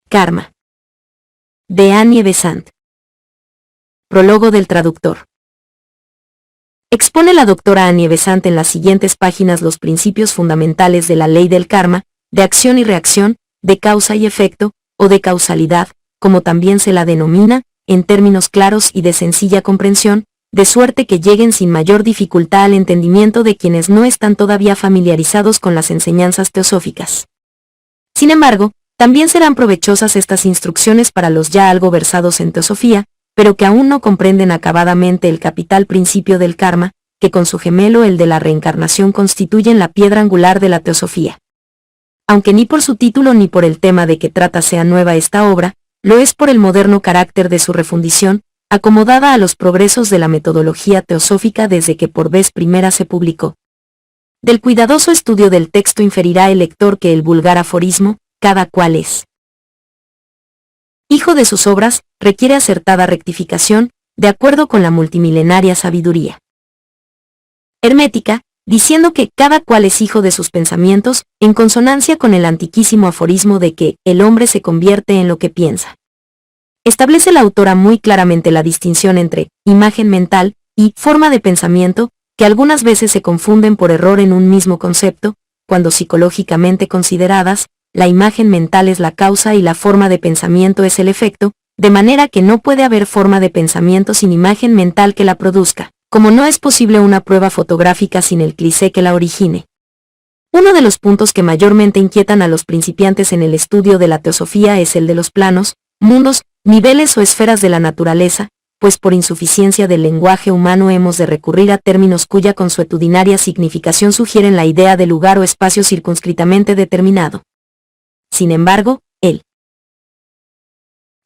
Karma. De Annie Besant. Prólogo del traductor. Expone la doctora Annie Besant en las siguientes páginas los principios fundamentales de la ley del karma, de acción y reacción, de causa y efecto, o de causalidad, como también se la denomina, en términos claros y de sencilla comprensión, de suerte que lleguen sin mayor dificultad al entendimiento de quienes no están todavía familiarizados con las enseñanzas teosóficas. Sin embargo, también serán provechosas estas instrucciones para los ya algo versados en teosofía, pero que aún no comprenden acabadamente el capital principio del karma, que con su gemelo el de la reencarnación constituyen la piedra angular de la teosofía. Aunque ni por su título ni por el tema de que trata sea nueva esta obra, lo es por el moderno carácter de su refundición, acomodada a los progresos de la metodología teosófica desde que por vez primera se publicó. Del cuidadoso estudio del texto inferirá el lector que el vulgar aforismo, cada cual es hijo de sus obras, requiere acertada rectificación, de acuerdo con la multimilenaria sabiduría hermética, diciendo que cada cual es hijo de sus pensamientos, en consonancia con el antiquísimo aforismo de que el hombre se convierte en lo que piensa. Establece la autora muy claramente la distinción entre imagen mental y forma de pensamiento, que algunas veces se confunden por error en un mismo concepto, cuando psicológicamente consideradas, la imagen mental es la causa y la forma de pensamiento es el efecto, de manera que no puede haber forma de pensamiento sin imagen mental que la produzca, como no es posible una prueba fotográfica sin el cliché que la origine. Uno de los puntos que mayormente inquietan a los principiantes en el estudio de la teosofía es el de los planos, mundos, niveles o esferas de la naturaleza, pues por insuficiencia del lenguaje humano hemos de recurrir a términos cuya consuetudinaria significación sugieren la idea de lugar o espacio circunscritamente determinado. Sin embargo, el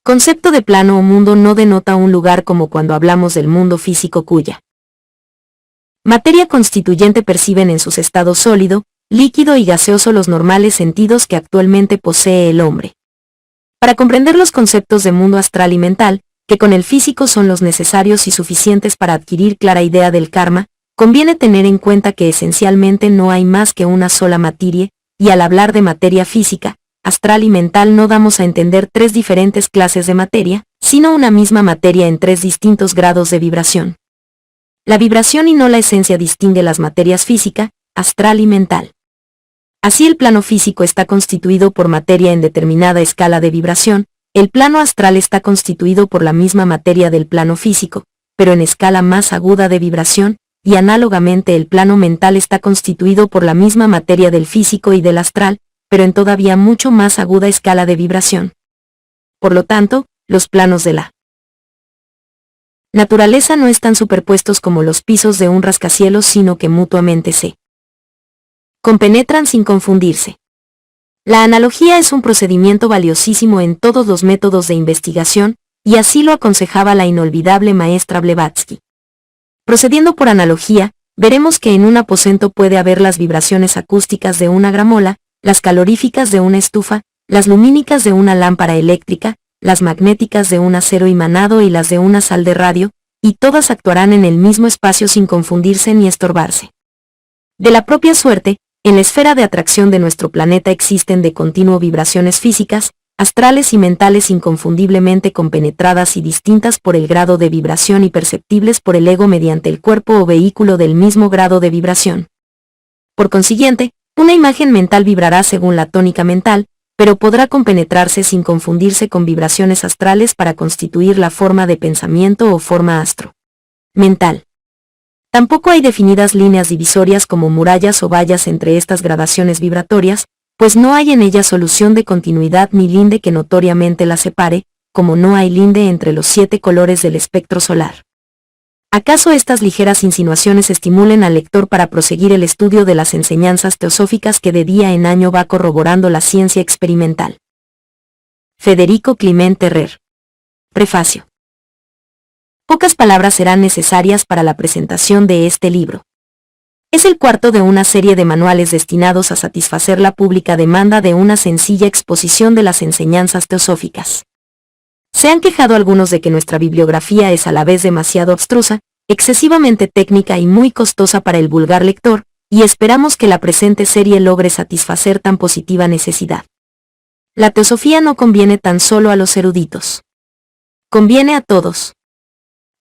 concepto de plano o mundo no denota un lugar como cuando hablamos del mundo físico cuya materia constituyente perciben en sus estados sólido, líquido y gaseoso los normales sentidos que actualmente posee el hombre. Para comprender los conceptos de mundo astral y mental, que con el físico son los necesarios y suficientes para adquirir clara idea del karma, conviene tener en cuenta que esencialmente no hay más que una sola materia, y al hablar de materia física, astral y mental no damos a entender tres diferentes clases de materia, sino una misma materia en tres distintos grados de vibración. La vibración y no la esencia distingue las materias física, astral y mental. Así el plano físico está constituido por materia en determinada escala de vibración, el plano astral está constituido por la misma materia del plano físico, pero en escala más aguda de vibración, y análogamente el plano mental está constituido por la misma materia del físico y del astral, pero en todavía mucho más aguda escala de vibración. Por lo tanto, los planos de la naturaleza no están superpuestos como los pisos de un rascacielos, sino que mutuamente se compenetran sin confundirse. La analogía es un procedimiento valiosísimo en todos los métodos de investigación, y así lo aconsejaba la inolvidable maestra Blavatsky. Procediendo por analogía, veremos que en un aposento puede haber las vibraciones acústicas de una gramola, las caloríficas de una estufa, las lumínicas de una lámpara eléctrica, las magnéticas de un acero imanado y las de una sal de radio, y todas actuarán en el mismo espacio sin confundirse ni estorbarse. De la propia suerte, en la esfera de atracción de nuestro planeta existen de continuo vibraciones físicas, astrales y mentales inconfundiblemente compenetradas y distintas por el grado de vibración y perceptibles por el ego mediante el cuerpo o vehículo del mismo grado de vibración. Por consiguiente, una imagen mental vibrará según la tónica mental, pero podrá compenetrarse sin confundirse con vibraciones astrales para constituir la forma de pensamiento o forma astro mental. Tampoco hay definidas líneas divisorias como murallas o vallas entre estas gradaciones vibratorias, pues no hay en ellas solución de continuidad ni linde que notoriamente las separe, como no hay linde entre los 7 colores del espectro solar. ¿Acaso estas ligeras insinuaciones estimulen al lector para proseguir el estudio de las enseñanzas teosóficas que de día en año va corroborando la ciencia experimental? Federico Clement Terrer. Prefacio. Pocas palabras serán necesarias para la presentación de este libro. Es el cuarto de una serie de manuales destinados a satisfacer la pública demanda de una sencilla exposición de las enseñanzas teosóficas. Se han quejado algunos de que nuestra bibliografía es a la vez demasiado abstrusa, excesivamente técnica y muy costosa para el vulgar lector, y esperamos que la presente serie logre satisfacer tan positiva necesidad. La teosofía no conviene tan solo a los eruditos. Conviene a todos.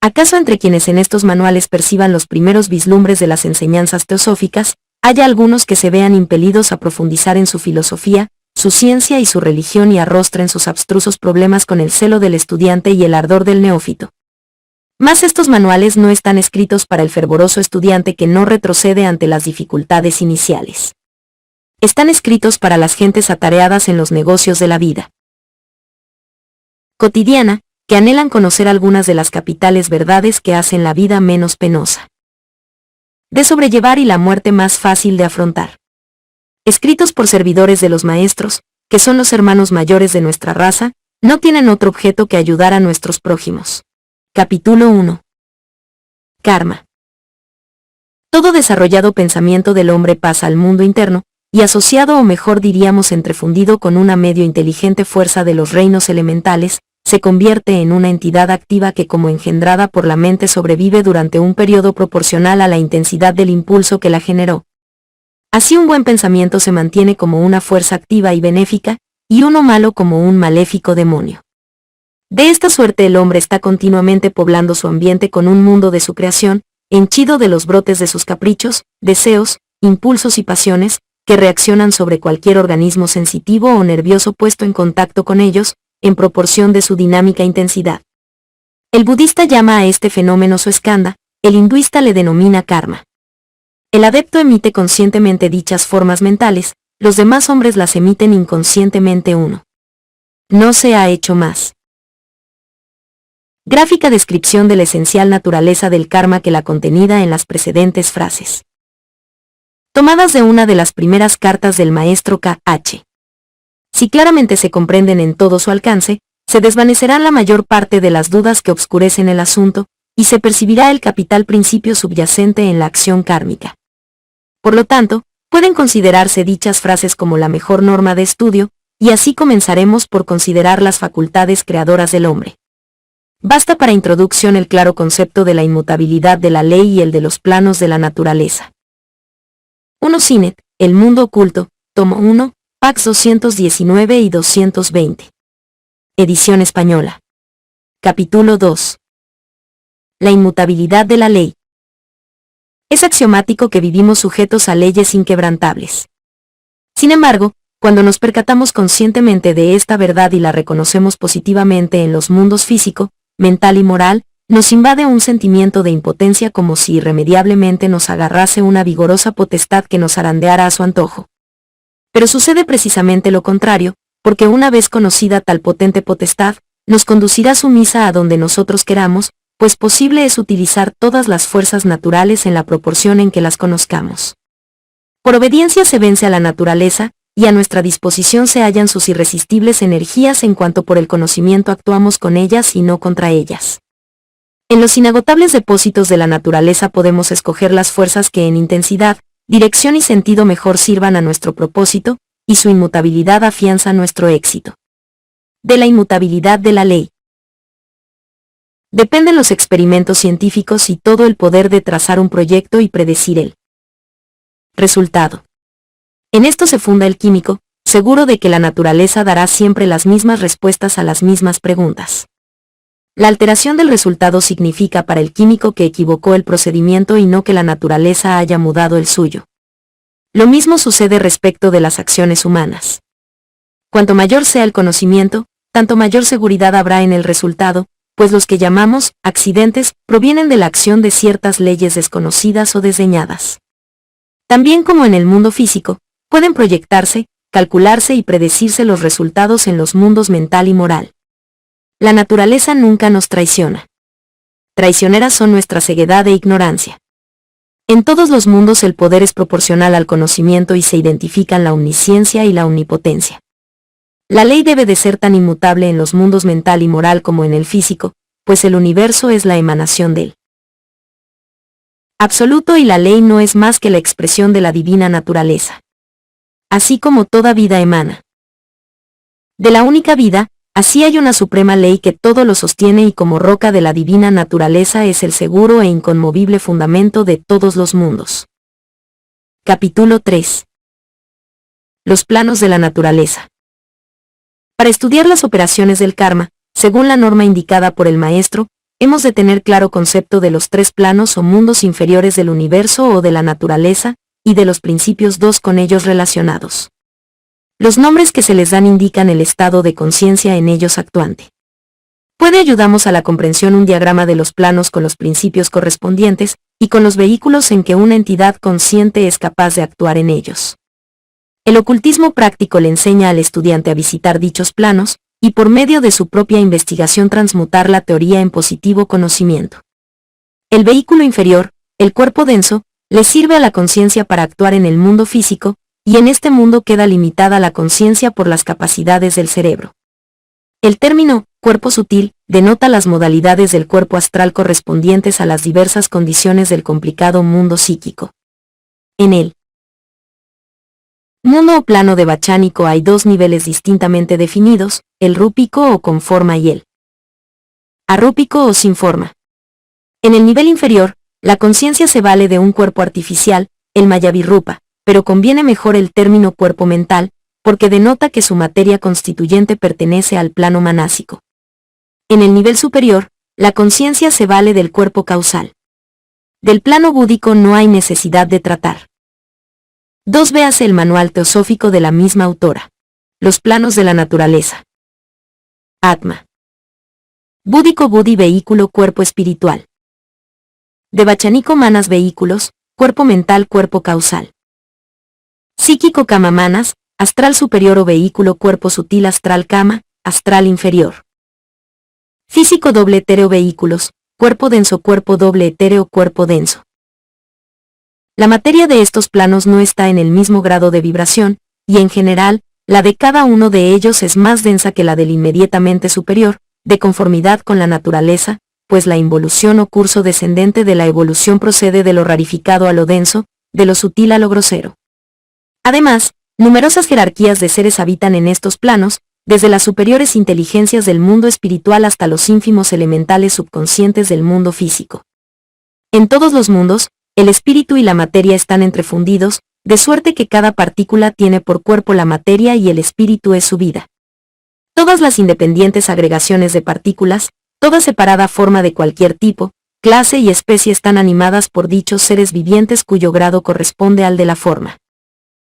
¿Acaso entre quienes en estos manuales perciban los primeros vislumbres de las enseñanzas teosóficas, haya algunos que se vean impelidos a profundizar en su filosofía, su ciencia y su religión y arrostren sus abstrusos problemas con el celo del estudiante y el ardor del neófito? Mas estos manuales no están escritos para el fervoroso estudiante que no retrocede ante las dificultades iniciales. Están escritos para las gentes atareadas en los negocios de la vida cotidiana, que anhelan conocer algunas de las capitales verdades que hacen la vida menos penosa de sobrellevar y la muerte más fácil de afrontar. Escritos por servidores de los maestros, que son los hermanos mayores de nuestra raza, no tienen otro objeto que ayudar a nuestros prójimos. Capítulo 1. Karma. Todo desarrollado pensamiento del hombre pasa al mundo interno, y asociado o mejor diríamos entrefundido con una medio inteligente fuerza de los reinos elementales, se convierte en una entidad activa que como engendrada por la mente sobrevive durante un periodo proporcional a la intensidad del impulso que la generó. Así un buen pensamiento se mantiene como una fuerza activa y benéfica, y uno malo como un maléfico demonio. De esta suerte el hombre está continuamente poblando su ambiente con un mundo de su creación, henchido de los brotes de sus caprichos, deseos, impulsos y pasiones, que reaccionan sobre cualquier organismo sensitivo o nervioso puesto en contacto con ellos, en proporción de su dinámica intensidad. El budista llama a este fenómeno su skandha, el hinduista le denomina karma. El adepto emite conscientemente dichas formas mentales, los demás hombres las emiten inconscientemente uno. No se ha hecho más. Gráfica descripción de la esencial naturaleza del karma que la contenida en las precedentes frases. Tomadas de una de las primeras cartas del maestro K.H. Si claramente se comprenden en todo su alcance, se desvanecerán la mayor parte de las dudas que obscurecen el asunto, y se percibirá el capital principio subyacente en la acción kármica. Por lo tanto, pueden considerarse dichas frases como la mejor norma de estudio, y así comenzaremos por considerar las facultades creadoras del hombre. Basta para introducción el claro concepto de la inmutabilidad de la ley y el de los planos de la naturaleza. 1 Sinet, El mundo oculto, tomo 1, Pax 219 y 220. Edición española. Capítulo 2. La inmutabilidad de la ley. Es axiomático que vivimos sujetos a leyes inquebrantables. Sin embargo, cuando nos percatamos conscientemente de esta verdad y la reconocemos positivamente en los mundos físico, mental y moral, nos invade un sentimiento de impotencia como si irremediablemente nos agarrase una vigorosa potestad que nos zarandeara a su antojo. Pero sucede precisamente lo contrario, porque una vez conocida tal potente potestad, nos conducirá sumisa a donde nosotros queramos, pues posible es utilizar todas las fuerzas naturales en la proporción en que las conozcamos. Por obediencia se vence a la naturaleza, y a nuestra disposición se hallan sus irresistibles energías en cuanto por el conocimiento actuamos con ellas y no contra ellas. En los inagotables depósitos de la naturaleza podemos escoger las fuerzas que en intensidad, dirección y sentido mejor sirvan a nuestro propósito, y su inmutabilidad afianza nuestro éxito. De la inmutabilidad de la ley dependen los experimentos científicos y todo el poder de trazar un proyecto y predecir el resultado. En esto se funda el químico, seguro de que la naturaleza dará siempre las mismas respuestas a las mismas preguntas. La alteración del resultado significa para el químico que equivocó el procedimiento y no que la naturaleza haya mudado el suyo. Lo mismo sucede respecto de las acciones humanas. Cuanto mayor sea el conocimiento, tanto mayor seguridad habrá en el resultado, pues los que llamamos accidentes provienen de la acción de ciertas leyes desconocidas o desdeñadas. También como en el mundo físico, pueden proyectarse, calcularse y predecirse los resultados en los mundos mental y moral. La naturaleza nunca nos traiciona. Traicioneras son nuestra ceguedad e ignorancia. En todos los mundos el poder es proporcional al conocimiento y se identifican la omnisciencia y la omnipotencia. La ley debe de ser tan inmutable en los mundos mental y moral como en el físico, pues el universo es la emanación del absoluto y la ley no es más que la expresión de la divina naturaleza. Así como toda vida emana de la única vida, así hay una suprema ley que todo lo sostiene y como roca de la divina naturaleza es el seguro e inconmovible fundamento de todos los mundos. Capítulo 3. Los planos de la naturaleza. Para estudiar las operaciones del karma, según la norma indicada por el maestro, hemos de tener claro concepto de los 3 planos o mundos inferiores del universo o de la naturaleza, y de los principios 2 con ellos relacionados. Los nombres que se les dan indican el estado de conciencia en ellos actuante. Puede ayudarnos a la comprensión un diagrama de los planos con los principios correspondientes, y con los vehículos en que una entidad consciente es capaz de actuar en ellos. El ocultismo práctico le enseña al estudiante a visitar dichos planos, y por medio de su propia investigación transmutar la teoría en positivo conocimiento. El vehículo inferior, el cuerpo denso, le sirve a la conciencia para actuar en el mundo físico, y en este mundo queda limitada la conciencia por las capacidades del cerebro. El término cuerpo sutil denota las modalidades del cuerpo astral correspondientes a las diversas condiciones del complicado mundo psíquico. En el mundo o plano de Bachánico hay 2 niveles distintamente definidos, el rúpico o con forma y el arrúpico o sin forma. En el nivel inferior, la conciencia se vale de un cuerpo artificial, el Mayavirrupa, pero conviene mejor el término cuerpo mental, porque denota que su materia constituyente pertenece al plano manásico. En el nivel superior, la conciencia se vale del cuerpo causal. Del plano búdico no hay necesidad de tratar. 2. Véase el manual teosófico de la misma autora. Los planos de la naturaleza. Atma. Búdico Budi vehículo cuerpo espiritual. De Bachánico manas vehículos, cuerpo mental cuerpo causal. Psíquico kama manas, astral superior o vehículo cuerpo sutil astral kama, astral inferior. Físico doble etéreo vehículos, cuerpo denso cuerpo doble etéreo cuerpo denso. La materia de estos planos no está en el mismo grado de vibración, y en general, la de cada uno de ellos es más densa que la del inmediatamente superior, de conformidad con la naturaleza, pues la involución o curso descendente de la evolución procede de lo rarificado a lo denso, de lo sutil a lo grosero. Además, numerosas jerarquías de seres habitan en estos planos, desde las superiores inteligencias del mundo espiritual hasta los ínfimos elementales subconscientes del mundo físico. En todos los mundos, el espíritu y la materia están entrefundidos, de suerte que cada partícula tiene por cuerpo la materia y el espíritu es su vida. Todas las independientes agregaciones de partículas, toda separada forma de cualquier tipo, clase y especie están animadas por dichos seres vivientes cuyo grado corresponde al de la forma.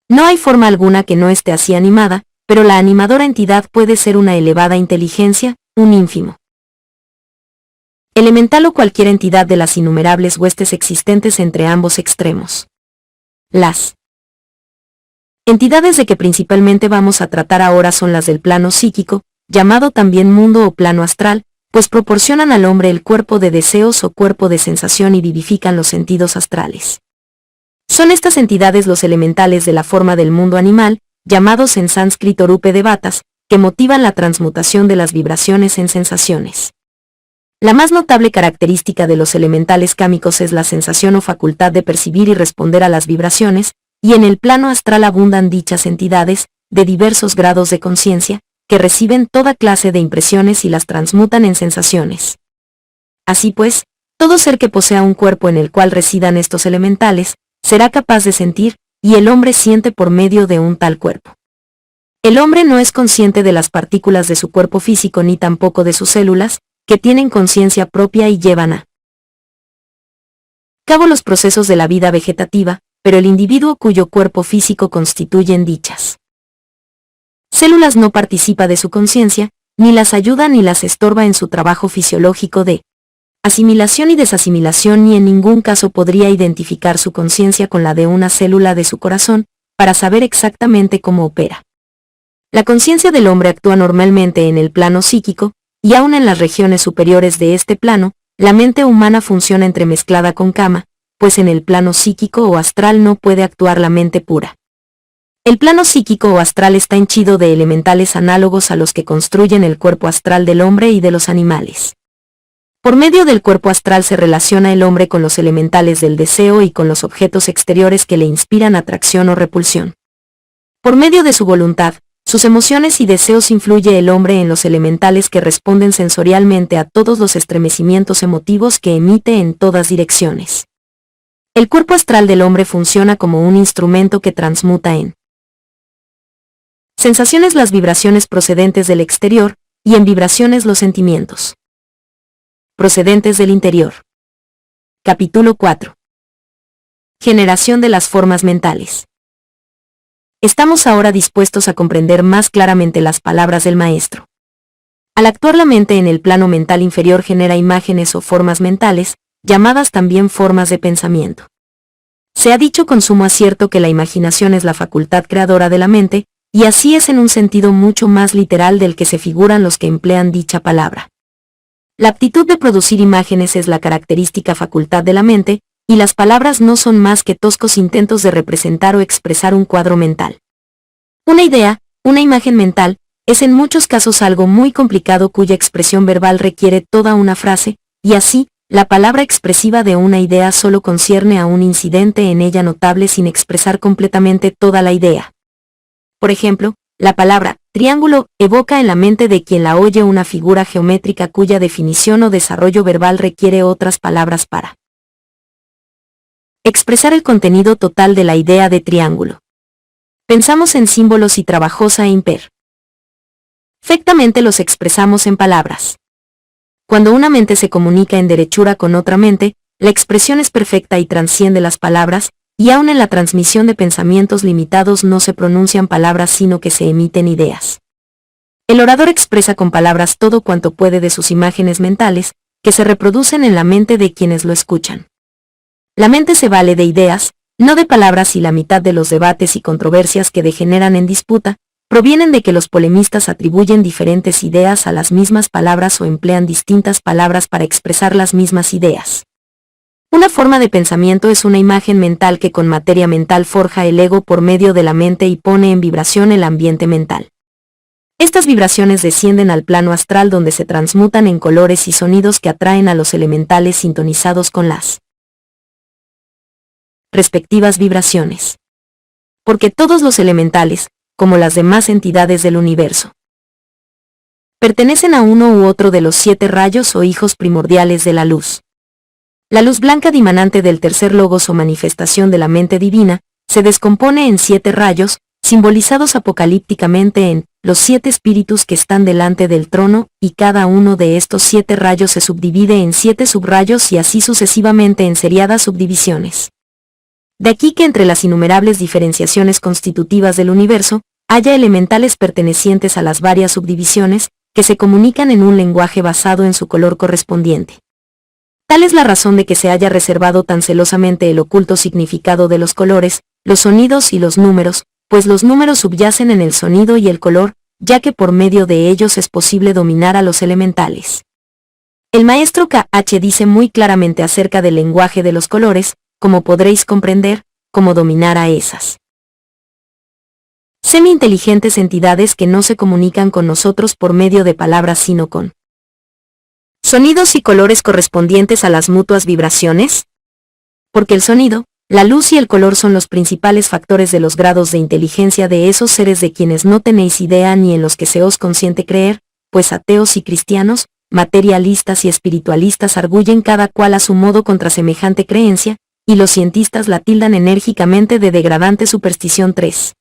No hay forma alguna que no esté así animada, pero la animadora entidad puede ser una elevada inteligencia, un ínfimo elemental o cualquier entidad de las innumerables huestes existentes entre ambos extremos. Las entidades de que principalmente vamos a tratar ahora son las del plano psíquico, llamado también mundo o plano astral, pues proporcionan al hombre el cuerpo de deseos o cuerpo de sensación y vivifican los sentidos astrales. Son estas entidades los elementales de la forma del mundo animal, llamados en sánscrito rupe devatas, que motivan la transmutación de las vibraciones en sensaciones. La más notable característica de los elementales cámicos es la sensación o facultad de percibir y responder a las vibraciones, y en el plano astral abundan dichas entidades, de diversos grados de conciencia, que reciben toda clase de impresiones y las transmutan en sensaciones. Así pues, todo ser que posea un cuerpo en el cual residan estos elementales, será capaz de sentir, y el hombre siente por medio de un tal cuerpo. El hombre no es consciente de las partículas de su cuerpo físico ni tampoco de sus células, que tienen conciencia propia y llevan a cabo los procesos de la vida vegetativa, pero el individuo cuyo cuerpo físico constituyen dichas células no participa de su conciencia, ni las ayuda ni las estorba en su trabajo fisiológico de asimilación y desasimilación, ni en ningún caso podría identificar su conciencia con la de una célula de su corazón, para saber exactamente cómo opera. La conciencia del hombre actúa normalmente en el plano psíquico, y aun en las regiones superiores de este plano, la mente humana funciona entremezclada con kama, pues en el plano psíquico o astral no puede actuar la mente pura. El plano psíquico o astral está henchido de elementales análogos a los que construyen el cuerpo astral del hombre y de los animales. Por medio del cuerpo astral se relaciona el hombre con los elementales del deseo y con los objetos exteriores que le inspiran atracción o repulsión. Por medio de su voluntad, sus emociones y deseos influye el hombre en los elementales que responden sensorialmente a todos los estremecimientos emotivos que emite en todas direcciones. El cuerpo astral del hombre funciona como un instrumento que transmuta en Sensaciones las vibraciones procedentes del exterior, y en vibraciones los sentimientos procedentes del interior. Capítulo 4. Generación de las formas mentales. Estamos ahora dispuestos a comprender más claramente las palabras del maestro. Al actuar la mente en el plano mental inferior genera imágenes o formas mentales, llamadas también formas de pensamiento. Se ha dicho con sumo acierto que la imaginación es la facultad creadora de la mente, y así es en un sentido mucho más literal del que se figuran los que emplean dicha palabra. La aptitud de producir imágenes es la característica facultad de la mente, y las palabras no son más que toscos intentos de representar o expresar un cuadro mental. Una idea, una imagen mental, es en muchos casos algo muy complicado cuya expresión verbal requiere toda una frase, y así, la palabra expresiva de una idea solo concierne a un incidente en ella notable sin expresar completamente toda la idea. Por ejemplo, la palabra triángulo evoca en la mente de quien la oye una figura geométrica cuya definición o desarrollo verbal requiere otras palabras para expresar el contenido total de la idea de triángulo. Pensamos en símbolos y trabajosa e imperfectamente los expresamos en palabras. Cuando una mente se comunica en derechura con otra mente, la expresión es perfecta y trasciende las palabras, y aun en la transmisión de pensamientos limitados no se pronuncian palabras sino que se emiten ideas. El orador expresa con palabras todo cuanto puede de sus imágenes mentales, que se reproducen en la mente de quienes lo escuchan. La mente se vale de ideas, no de palabras, y la mitad de los debates y controversias que degeneran en disputa, provienen de que los polemistas atribuyen diferentes ideas a las mismas palabras o emplean distintas palabras para expresar las mismas ideas. Una forma de pensamiento es una imagen mental que con materia mental forja el ego por medio de la mente y pone en vibración el ambiente mental. Estas vibraciones descienden al plano astral donde se transmutan en colores y sonidos que atraen a los elementales sintonizados con las respectivas vibraciones. Porque todos los elementales, como las demás entidades del universo, pertenecen a uno u otro de los 7 rayos o hijos primordiales de la luz. La luz blanca dimanante del tercer logos o manifestación de la mente divina, se descompone en 7 rayos, simbolizados apocalípticamente en los 7 espíritus que están delante del trono, y cada uno de estos 7 rayos se subdivide en 7 subrayos y así sucesivamente en seriadas subdivisiones. De aquí que entre las innumerables diferenciaciones constitutivas del universo, haya elementales pertenecientes a las varias subdivisiones, que se comunican en un lenguaje basado en su color correspondiente. Tal es la razón de que se haya reservado tan celosamente el oculto significado de los colores, los sonidos y los números, pues los números subyacen en el sonido y el color, ya que por medio de ellos es posible dominar a los elementales. El maestro K.H. dice muy claramente acerca del lenguaje de los colores, como podréis comprender, cómo dominar a esas semi-inteligentes entidades que no se comunican con nosotros por medio de palabras sino con sonidos y colores correspondientes a las mutuas vibraciones. Porque el sonido, la luz y el color son los principales factores de los grados de inteligencia de esos seres de quienes no tenéis idea ni en los que se os consiente creer, pues ateos y cristianos, materialistas y espiritualistas arguyen cada cual a su modo contra semejante creencia, y los cientistas la tildan enérgicamente de degradante superstición. 3.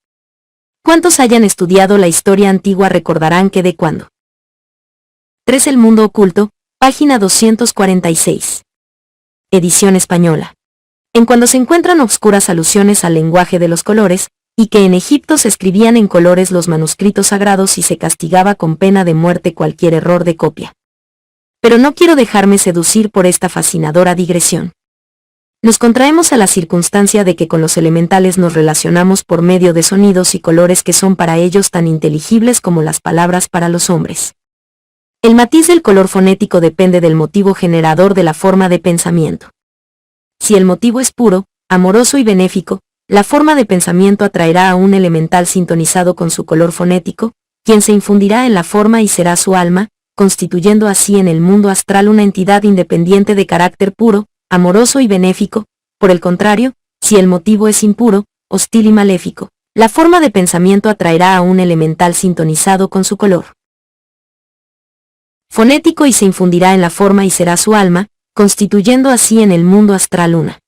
Cuantos hayan estudiado la historia antigua recordarán que de cuando 3. El mundo oculto, página 246. Edición española. En cuando se encuentran obscuras alusiones al lenguaje de los colores, y que en Egipto se escribían en colores los manuscritos sagrados y se castigaba con pena de muerte cualquier error de copia. Pero no quiero dejarme seducir por esta fascinadora digresión. Nos contraemos a la circunstancia de que con los elementales nos relacionamos por medio de sonidos y colores que son para ellos tan inteligibles como las palabras para los hombres. El matiz del color fonético depende del motivo generador de la forma de pensamiento. Si el motivo es puro, amoroso y benéfico, la forma de pensamiento atraerá a un elemental sintonizado con su color fonético, quien se infundirá en la forma y será su alma, constituyendo así en el mundo astral una entidad independiente de carácter puro, amoroso y benéfico. Por el contrario, si el motivo es impuro, hostil y maléfico, la forma de pensamiento atraerá a un elemental sintonizado con su color fonético y se infundirá en la forma y será su alma, constituyendo así en el mundo astral una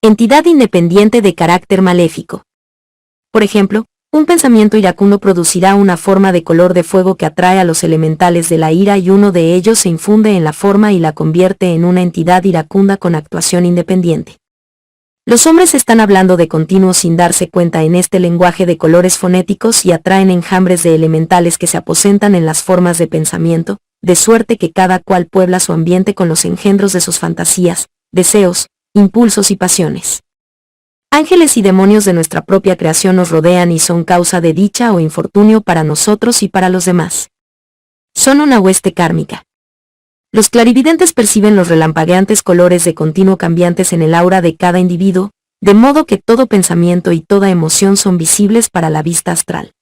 entidad independiente de carácter maléfico. Por ejemplo, Un pensamiento iracundo producirá una forma de color de fuego que atrae a los elementales de la ira y uno de ellos se infunde en la forma y la convierte en una entidad iracunda con actuación independiente. Los hombres están hablando de continuo sin darse cuenta en este lenguaje de colores fonéticos y atraen enjambres de elementales que se aposentan en las formas de pensamiento, de suerte que cada cual puebla su ambiente con los engendros de sus fantasías, deseos, impulsos y pasiones. Ángeles y demonios de nuestra propia creación nos rodean y son causa de dicha o infortunio para nosotros y para los demás. Son una hueste kármica. Los clarividentes perciben los relampagueantes colores de continuo cambiantes en el aura de cada individuo, de modo que todo pensamiento y toda emoción son visibles para la vista astral.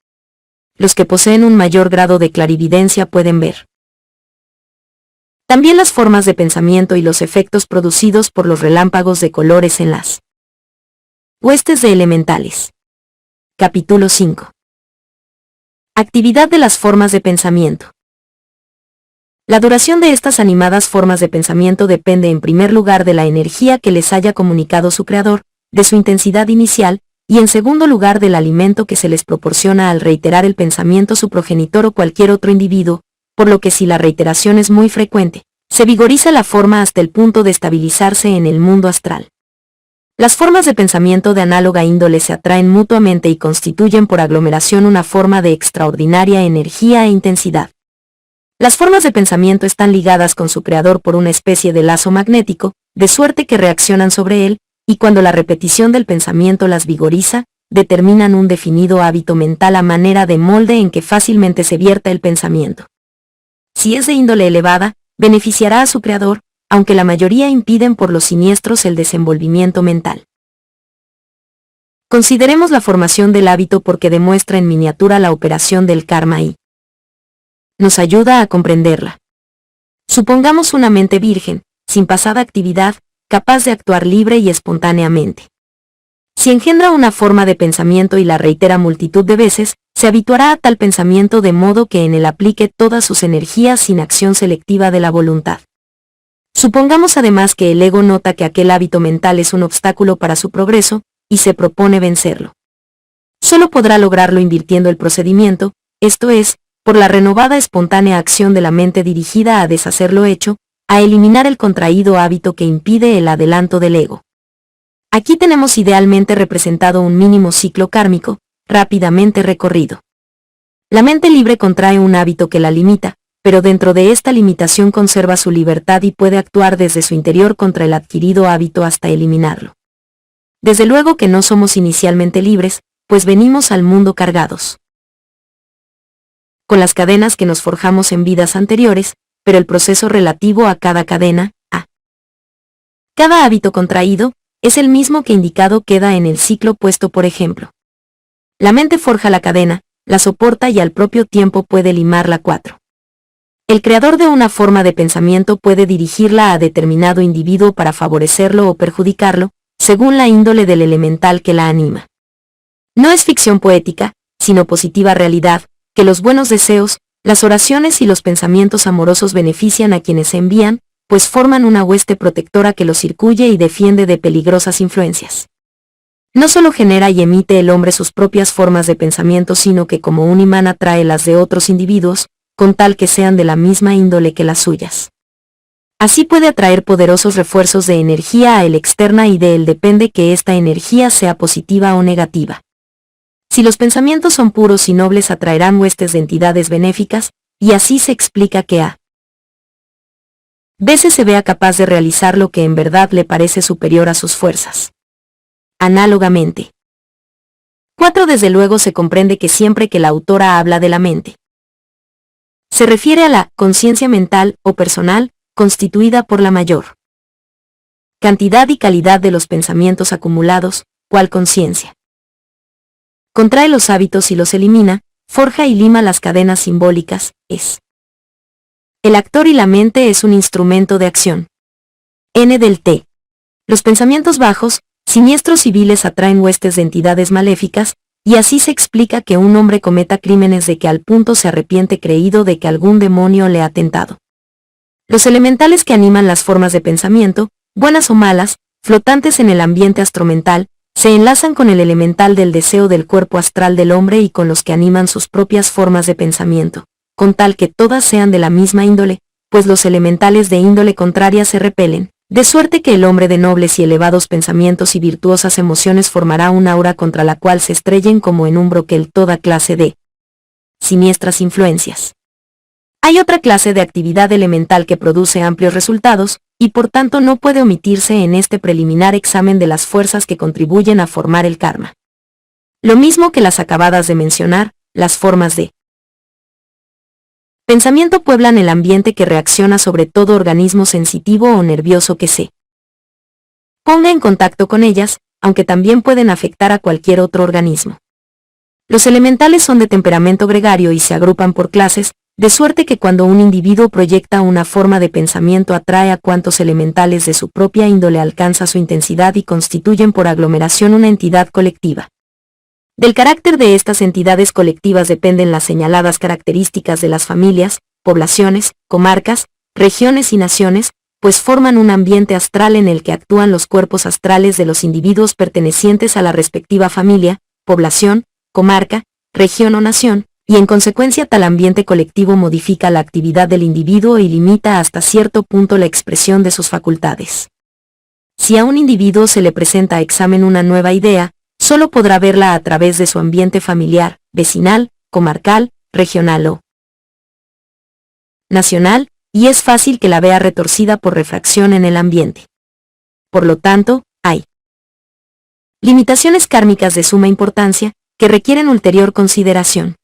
Los que poseen un mayor grado de clarividencia pueden ver también las formas de pensamiento y los efectos producidos por los relámpagos de colores en las huestes de elementales. Capítulo 5. Actividad de las formas de pensamiento. La duración de estas animadas formas de pensamiento depende en primer lugar de la energía que les haya comunicado su creador, de su intensidad inicial, y en segundo lugar del alimento que se les proporciona al reiterar el pensamiento su progenitor o cualquier otro individuo, por lo que si la reiteración es muy frecuente, se vigoriza la forma hasta el punto de estabilizarse en el mundo astral. Las formas de pensamiento de análoga índole se atraen mutuamente y constituyen por aglomeración una forma de extraordinaria energía e intensidad. Las formas de pensamiento están ligadas con su creador por una especie de lazo magnético, de suerte que reaccionan sobre él, y cuando la repetición del pensamiento las vigoriza, determinan un definido hábito mental a manera de molde en que fácilmente se vierta el pensamiento. Si es de índole elevada, beneficiará a su creador, aunque la mayoría impiden por los siniestros el desenvolvimiento mental. Consideremos la formación del hábito porque demuestra en miniatura la operación del karma y nos ayuda a comprenderla. Supongamos una mente virgen, sin pasada actividad, capaz de actuar libre y espontáneamente. Si engendra una forma de pensamiento y la reitera multitud de veces, se habituará a tal pensamiento de modo que en él aplique todas sus energías sin acción selectiva de la voluntad. Supongamos además que el ego nota que aquel hábito mental es un obstáculo para su progreso, y se propone vencerlo. Solo podrá lograrlo invirtiendo el procedimiento, esto es, por la renovada espontánea acción de la mente dirigida a deshacer lo hecho, a eliminar el contraído hábito que impide el adelanto del ego. Aquí tenemos idealmente representado un mínimo ciclo kármico, rápidamente recorrido. La mente libre contrae un hábito que la limita, pero dentro de esta limitación conserva su libertad y puede actuar desde su interior contra el adquirido hábito hasta eliminarlo. Desde luego que no somos inicialmente libres, pues venimos al mundo cargados con las cadenas que nos forjamos en vidas anteriores, pero el proceso relativo a cada cadena, a cada hábito contraído, es el mismo que indicado queda en el ciclo puesto por ejemplo. La mente forja la cadena, la soporta y al propio tiempo puede limarla 4. El creador de una forma de pensamiento puede dirigirla a determinado individuo para favorecerlo o perjudicarlo, según la índole del elemental que la anima. No es ficción poética, sino positiva realidad, que los buenos deseos, las oraciones y los pensamientos amorosos benefician a quienes se envían, pues forman una hueste protectora que los circuye y defiende de peligrosas influencias. No solo genera y emite el hombre sus propias formas de pensamiento, sino que como un imán atrae las de otros individuos, con tal que sean de la misma índole que las suyas. Así puede atraer poderosos refuerzos de energía a él externa y de él depende que esta energía sea positiva o negativa. Si los pensamientos son puros y nobles atraerán huestes de entidades benéficas, y así se explica que a veces se vea capaz de realizar lo que en verdad le parece superior a sus fuerzas. Análogamente. 4. Desde luego se comprende que siempre que la autora habla de la mente, se refiere a la conciencia mental o personal, constituida por la mayor cantidad y calidad de los pensamientos acumulados, cual conciencia. Contrae los hábitos y los elimina, forja y lima las cadenas simbólicas, es. El actor y la mente es un instrumento de acción. N del T. Los pensamientos bajos, siniestros civiles atraen huestes de entidades maléficas, y así se explica que un hombre cometa crímenes de que al punto se arrepiente creído de que algún demonio le ha tentado. Los elementales que animan las formas de pensamiento, buenas o malas, flotantes en el ambiente astromental, se enlazan con el elemental del deseo del cuerpo astral del hombre y con los que animan sus propias formas de pensamiento, con tal que todas sean de la misma índole, pues los elementales de índole contraria se repelen, de suerte que el hombre de nobles y elevados pensamientos y virtuosas emociones formará un aura contra la cual se estrellen como en un broquel toda clase de siniestras influencias. Hay otra clase de actividad elemental que produce amplios resultados, y por tanto no puede omitirse en este preliminar examen de las fuerzas que contribuyen a formar el karma. Lo mismo que las acabadas de mencionar, las formas de pensamiento pueblan el ambiente que reacciona sobre todo organismo sensitivo o nervioso que se ponga en contacto con ellas, aunque también pueden afectar a cualquier otro organismo. Los elementales son de temperamento gregario y se agrupan por clases, de suerte que cuando un individuo proyecta una forma de pensamiento atrae a cuantos elementales de su propia índole alcanza su intensidad y constituyen por aglomeración una entidad colectiva. Del carácter de estas entidades colectivas dependen las señaladas características de las familias, poblaciones, comarcas, regiones y naciones, pues forman un ambiente astral en el que actúan los cuerpos astrales de los individuos pertenecientes a la respectiva familia, población, comarca, región o nación, y en consecuencia tal ambiente colectivo modifica la actividad del individuo y limita hasta cierto punto la expresión de sus facultades. Si a un individuo se le presenta a examen una nueva idea, solo podrá verla a través de su ambiente familiar, vecinal, comarcal, regional o nacional, y es fácil que la vea retorcida por refracción en el ambiente. Por lo tanto, hay limitaciones kármicas de suma importancia, que requieren ulterior consideración.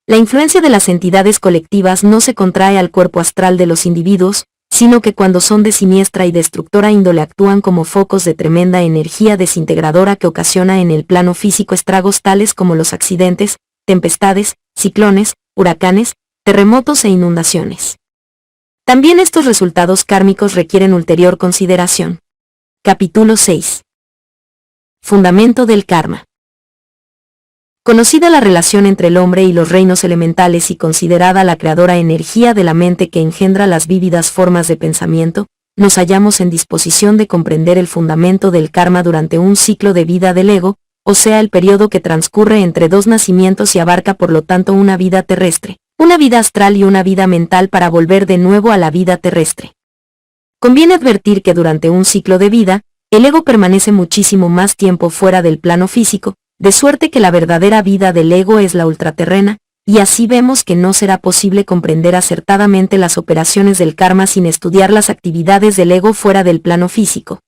La influencia de las entidades colectivas no se contrae al cuerpo astral de los individuos, sino que cuando son de siniestra y destructora índole actúan como focos de tremenda energía desintegradora que ocasiona en el plano físico estragos tales como los accidentes, tempestades, ciclones, huracanes, terremotos e inundaciones. También estos resultados kármicos requieren ulterior consideración. Capítulo 6. Fundamento del karma. Conocida la relación entre el hombre y los reinos elementales y considerada la creadora energía de la mente que engendra las vívidas formas de pensamiento, nos hallamos en disposición de comprender el fundamento del karma durante un ciclo de vida del ego, o sea el periodo que transcurre entre dos nacimientos y abarca por lo tanto una vida terrestre, una vida astral y una vida mental para volver de nuevo a la vida terrestre. Conviene advertir que durante un ciclo de vida, el ego permanece muchísimo más tiempo fuera del plano físico, de suerte que la verdadera vida del ego es la ultraterrena, y así vemos que no será posible comprender acertadamente las operaciones del karma sin estudiar las actividades del ego fuera del plano físico.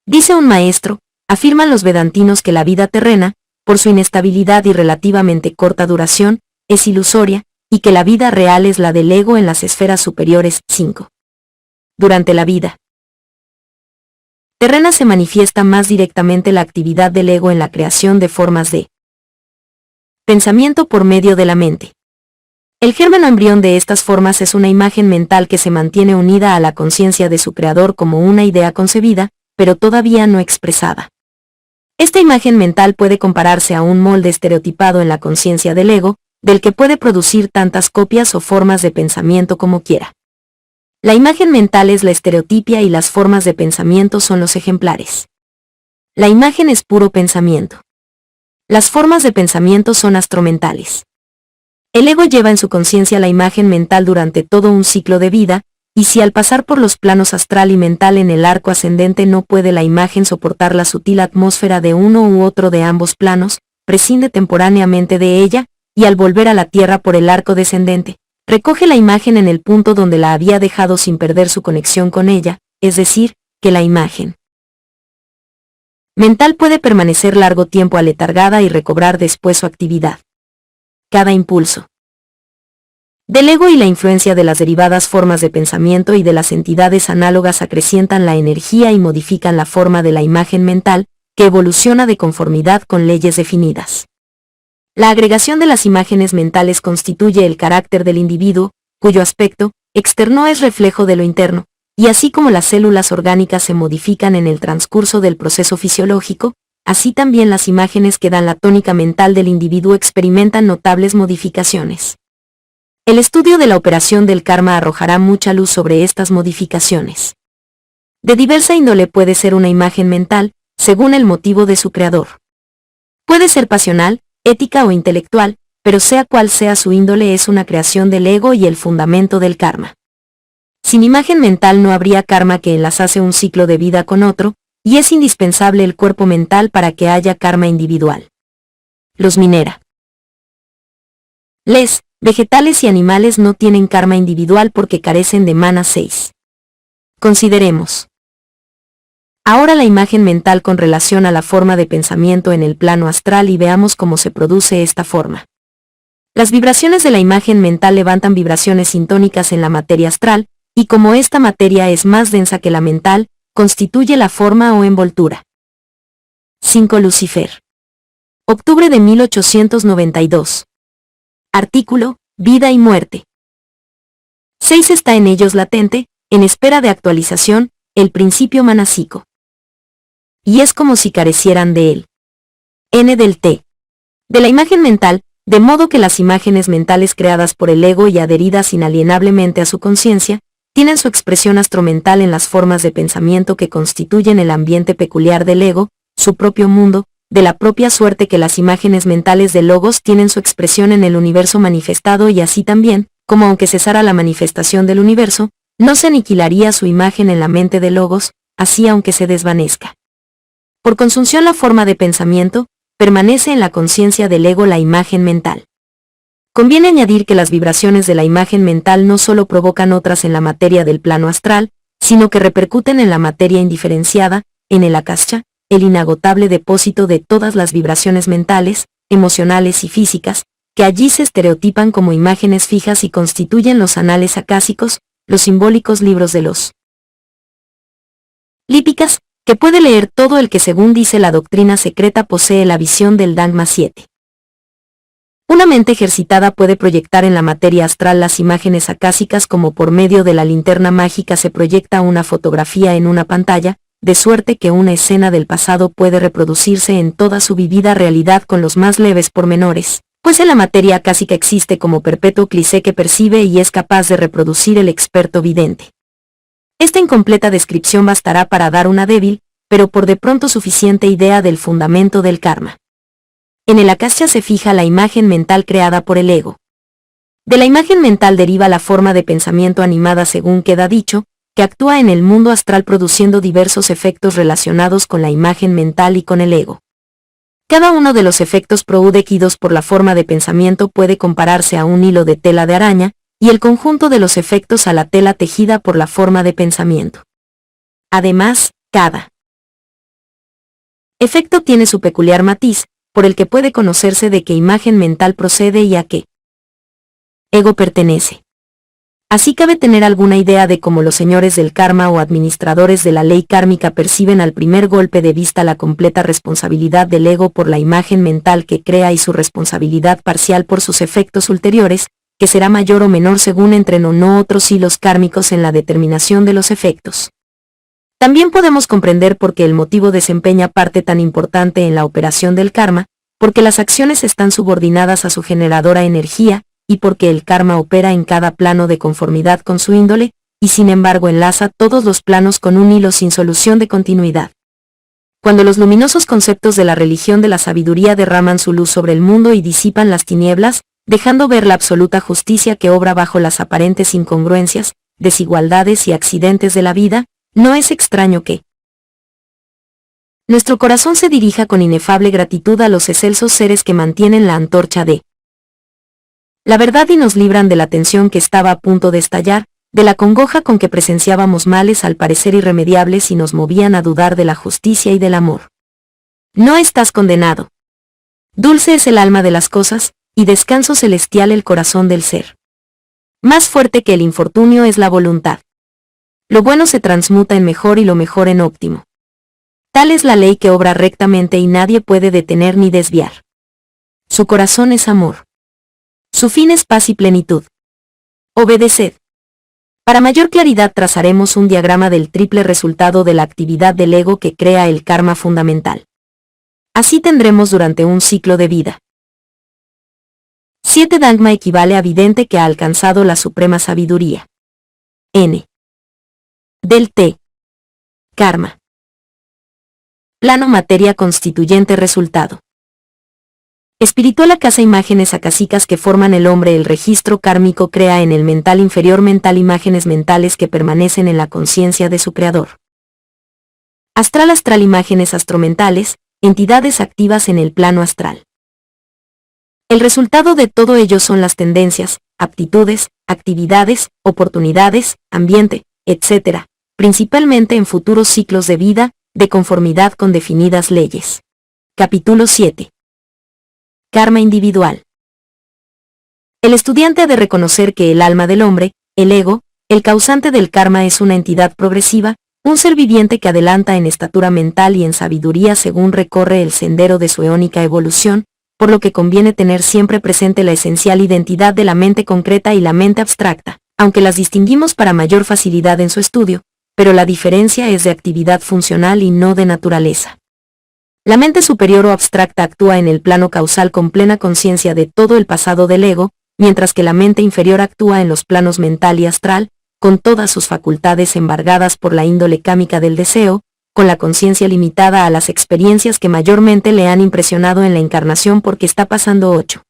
Dice un maestro, afirman los vedantinos que la vida terrena, por su inestabilidad y relativamente corta duración, es ilusoria, y que la vida real es la del ego en las esferas superiores. 5. Durante la vida terrena se manifiesta más directamente la actividad del ego en la creación de formas de pensamiento por medio de la mente. El germen o embrión de estas formas es una imagen mental que se mantiene unida a la conciencia de su creador como una idea concebida, pero todavía no expresada. Esta imagen mental puede compararse a un molde estereotipado en la conciencia del ego, del que puede producir tantas copias o formas de pensamiento como quiera. La imagen mental es la estereotipia y las formas de pensamiento son los ejemplares. La imagen es puro pensamiento. Las formas de pensamiento son astromentales. El ego lleva en su conciencia la imagen mental durante todo un ciclo de vida, y si al pasar por los planos astral y mental en el arco ascendente no puede la imagen soportar la sutil atmósfera de uno u otro de ambos planos, prescinde temporáneamente de ella, y al volver a la tierra por el arco descendente, recoge la imagen en el punto donde la había dejado sin perder su conexión con ella, es decir, que la imagen mental puede permanecer largo tiempo aletargada y recobrar después su actividad. Cada impulso del ego y la influencia de las derivadas formas de pensamiento y de las entidades análogas acrecientan la energía y modifican la forma de la imagen mental, que evoluciona de conformidad con leyes definidas. La agregación de las imágenes mentales constituye el carácter del individuo, cuyo aspecto externo es reflejo de lo interno, y así como las células orgánicas se modifican en el transcurso del proceso fisiológico, así también las imágenes que dan la tónica mental del individuo experimentan notables modificaciones. El estudio de la operación del karma arrojará mucha luz sobre estas modificaciones. De diversa índole puede ser una imagen mental, según el motivo de su creador. Puede ser pasional, ética o intelectual, pero sea cual sea su índole es una creación del ego y el fundamento del karma. Sin imagen mental no habría karma que enlazase un ciclo de vida con otro, y es indispensable el cuerpo mental para que haya karma individual. Los minera. Vegetales y animales no tienen karma individual porque carecen de mana 6. Consideremos ahora la imagen mental con relación a la forma de pensamiento en el plano astral y veamos cómo se produce esta forma. Las vibraciones de la imagen mental levantan vibraciones sintónicas en la materia astral, y como esta materia es más densa que la mental, constituye la forma o envoltura. 5. Lucifer. Octubre de 1892. Artículo, Vida y muerte. 6. Está en ellos latente, en espera de actualización, el principio manasico. Y es como si carecieran de él. N del T. De la imagen mental, de modo que las imágenes mentales creadas por el ego y adheridas inalienablemente a su conciencia, tienen su expresión astromental en las formas de pensamiento que constituyen el ambiente peculiar del ego, su propio mundo, de la propia suerte que las imágenes mentales de logos tienen su expresión en el universo manifestado y así también, como aunque cesara la manifestación del universo, no se aniquilaría su imagen en la mente de logos, así aunque se desvanezca. Por consunción la forma de pensamiento, permanece en la conciencia del ego la imagen mental. Conviene añadir que las vibraciones de la imagen mental no solo provocan otras en la materia del plano astral, sino que repercuten en la materia indiferenciada, en el akasha, el inagotable depósito de todas las vibraciones mentales, emocionales y físicas, que allí se estereotipan como imágenes fijas y constituyen los anales akásicos, los simbólicos libros de los lípicas, que puede leer todo el que según dice la doctrina secreta posee la visión del Dhamma 7. Una mente ejercitada puede proyectar en la materia astral las imágenes akásicas como por medio de la linterna mágica se proyecta una fotografía en una pantalla, de suerte que una escena del pasado puede reproducirse en toda su vivida realidad con los más leves pormenores, pues en la materia acásica existe como perpetuo cliché que percibe y es capaz de reproducir el experto vidente. Esta incompleta descripción bastará para dar una débil, pero por de pronto suficiente idea del fundamento del karma. En el akasha se fija la imagen mental creada por el ego. De la imagen mental deriva la forma de pensamiento animada según queda dicho, que actúa en el mundo astral produciendo diversos efectos relacionados con la imagen mental y con el ego. Cada uno de los efectos producidos por la forma de pensamiento puede compararse a un hilo de tela de araña, y el conjunto de los efectos a la tela tejida por la forma de pensamiento. Además, cada efecto tiene su peculiar matiz, por el que puede conocerse de qué imagen mental procede y a qué ego pertenece. Así cabe tener alguna idea de cómo los señores del karma o administradores de la ley kármica perciben al primer golpe de vista la completa responsabilidad del ego por la imagen mental que crea y su responsabilidad parcial por sus efectos ulteriores, que será mayor o menor según entren o no otros hilos kármicos en la determinación de los efectos. También podemos comprender por qué el motivo desempeña parte tan importante en la operación del karma, porque las acciones están subordinadas a su generadora energía, y porque el karma opera en cada plano de conformidad con su índole, y sin embargo enlaza todos los planos con un hilo sin solución de continuidad. Cuando los luminosos conceptos de la religión de la sabiduría derraman su luz sobre el mundo y disipan las tinieblas, dejando ver la absoluta justicia que obra bajo las aparentes incongruencias, desigualdades y accidentes de la vida, no es extraño que nuestro corazón se dirija con inefable gratitud a los excelsos seres que mantienen la antorcha de la verdad y nos libran de la tensión que estaba a punto de estallar, de la congoja con que presenciábamos males al parecer irremediables y nos movían a dudar de la justicia y del amor. No estás condenado. Dulce es el alma de las cosas, y descanso celestial el corazón del ser. Más fuerte que el infortunio es la voluntad. Lo bueno se transmuta en mejor y lo mejor en óptimo. Tal es la ley que obra rectamente y nadie puede detener ni desviar. Su corazón es amor. Su fin es paz y plenitud. Obedeced. Para mayor claridad trazaremos un diagrama del triple resultado de la actividad del ego que crea el karma fundamental. Así tendremos durante un ciclo de vida. 7. Dhamma equivale a vidente que ha alcanzado la suprema sabiduría. N. Del T. Karma. Plano materia constituyente resultado. Espiritual acaso imágenes acásicas que forman el hombre. El registro kármico crea en el mental inferior mental imágenes mentales que permanecen en la conciencia de su creador. Astral astral imágenes astromentales, entidades activas en el plano astral. El resultado de todo ello son las tendencias, aptitudes, actividades, oportunidades, ambiente, etc., principalmente en futuros ciclos de vida, de conformidad con definidas leyes. Capítulo 7. Karma individual. El estudiante ha de reconocer que el alma del hombre, el ego, el causante del karma es una entidad progresiva, un ser viviente que adelanta en estatura mental y en sabiduría según recorre el sendero de su eónica evolución, por lo que conviene tener siempre presente la esencial identidad de la mente concreta y la mente abstracta, aunque las distinguimos para mayor facilidad en su estudio, pero la diferencia es de actividad funcional y no de naturaleza. La mente superior o abstracta actúa en el plano causal con plena conciencia de todo el pasado del ego, mientras que la mente inferior actúa en los planos mental y astral, con todas sus facultades embargadas por la índole cámica del deseo, con la conciencia limitada a las experiencias que mayormente le han impresionado en la encarnación porque está pasando 8.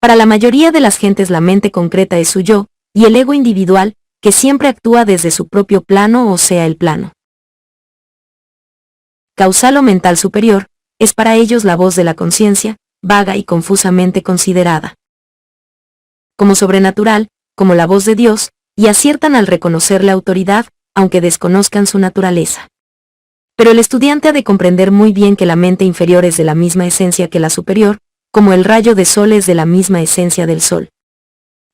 Para la mayoría de las gentes la mente concreta es su yo, y el ego individual, que siempre actúa desde su propio plano o sea el plano causal o mental superior, es para ellos la voz de la conciencia, vaga y confusamente considerada como sobrenatural, como la voz de Dios, y aciertan al reconocerle autoridad, aunque desconozcan su naturaleza. Pero el estudiante ha de comprender muy bien que la mente inferior es de la misma esencia que la superior, como el rayo de sol es de la misma esencia del sol.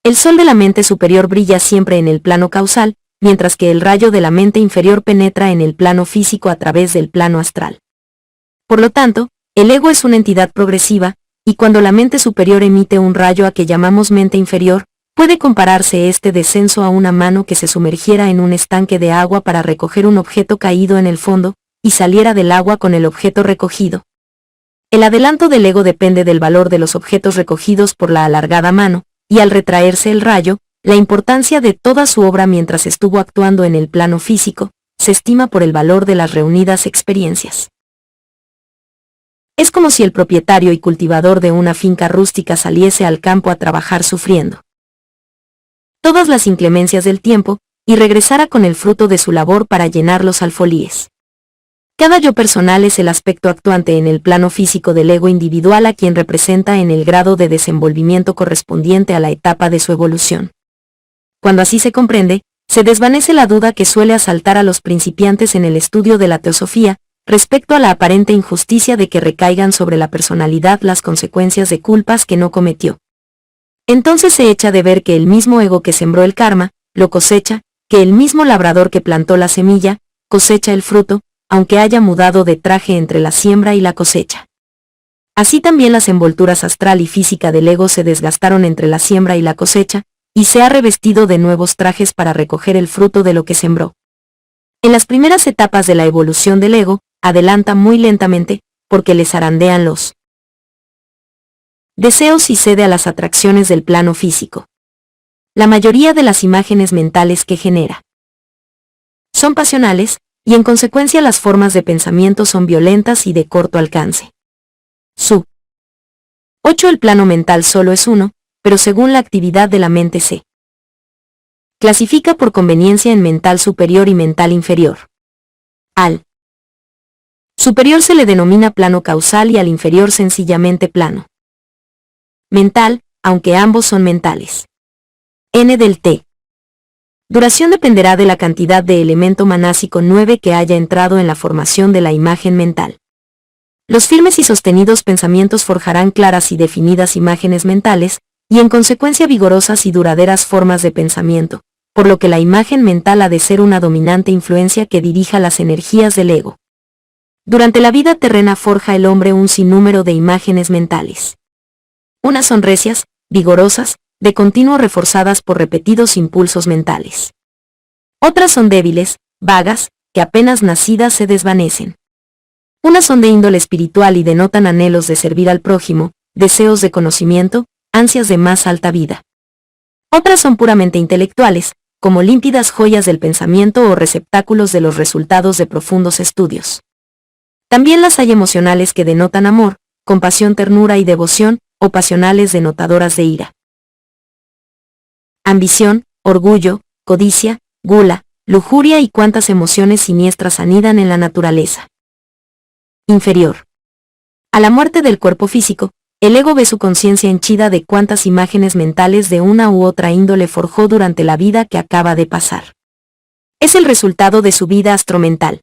El sol de la mente superior brilla siempre en el plano causal, mientras que el rayo de la mente inferior penetra en el plano físico a través del plano astral. Por lo tanto, el ego es una entidad progresiva, y cuando la mente superior emite un rayo a que llamamos mente inferior, puede compararse este descenso a una mano que se sumergiera en un estanque de agua para recoger un objeto caído en el fondo, y saliera del agua con el objeto recogido. El adelanto del ego depende del valor de los objetos recogidos por la alargada mano, y al retraerse el rayo, la importancia de toda su obra mientras estuvo actuando en el plano físico, se estima por el valor de las reunidas experiencias. Es como si el propietario y cultivador de una finca rústica saliese al campo a trabajar sufriendo todas las inclemencias del tiempo, y regresara con el fruto de su labor para llenar los alfolíes. Cada yo personal es el aspecto actuante en el plano físico del ego individual a quien representa en el grado de desenvolvimiento correspondiente a la etapa de su evolución. Cuando así se comprende, se desvanece la duda que suele asaltar a los principiantes en el estudio de la teosofía, respecto a la aparente injusticia de que recaigan sobre la personalidad las consecuencias de culpas que no cometió. Entonces se echa de ver que el mismo ego que sembró el karma, lo cosecha, que el mismo labrador que plantó la semilla, cosecha el fruto, aunque haya mudado de traje entre la siembra y la cosecha. Así también las envolturas astral y física del ego se desgastaron entre la siembra y la cosecha, y se ha revestido de nuevos trajes para recoger el fruto de lo que sembró. En las primeras etapas de la evolución del ego, adelanta muy lentamente, porque le zarandean los deseos y cede a las atracciones del plano físico. La mayoría de las imágenes mentales que genera son pasionales, y en consecuencia las formas de pensamiento son violentas y de corto alcance. Su 8. El plano mental solo es uno, pero según la actividad de la mente se clasifica por conveniencia en mental superior y mental inferior. Al superior se le denomina plano causal y al inferior sencillamente plano mental, aunque ambos son mentales. N del T. Duración dependerá de la cantidad de elemento manásico 9 que haya entrado en la formación de la imagen mental. Los firmes y sostenidos pensamientos forjarán claras y definidas imágenes mentales, y en consecuencia vigorosas y duraderas formas de pensamiento, por lo que la imagen mental ha de ser una dominante influencia que dirija las energías del ego. Durante la vida terrena forja el hombre un sinnúmero de imágenes mentales. Unas son recias, vigorosas, de continuo reforzadas por repetidos impulsos mentales. Otras son débiles, vagas, que apenas nacidas se desvanecen. Unas son de índole espiritual y denotan anhelos de servir al prójimo, deseos de conocimiento, ansias de más alta vida. Otras son puramente intelectuales, como límpidas joyas del pensamiento o receptáculos de los resultados de profundos estudios. También las hay emocionales que denotan amor, compasión, ternura y devoción, o pasionales denotadoras de ira. Ambición, orgullo, codicia, gula, lujuria y cuantas emociones siniestras anidan en la naturaleza. Inferior. A la muerte del cuerpo físico, el ego ve su conciencia henchida de cuantas imágenes mentales de una u otra índole forjó durante la vida que acaba de pasar. Es el resultado de su vida astromental.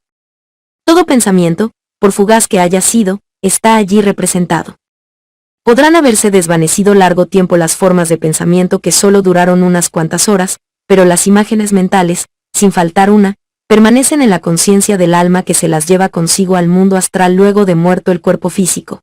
Todo pensamiento, por fugaz que haya sido, está allí representado. Podrán haberse desvanecido largo tiempo las formas de pensamiento que solo duraron unas cuantas horas, pero las imágenes mentales, sin faltar una, permanecen en la conciencia del alma que se las lleva consigo al mundo astral luego de muerto el cuerpo físico.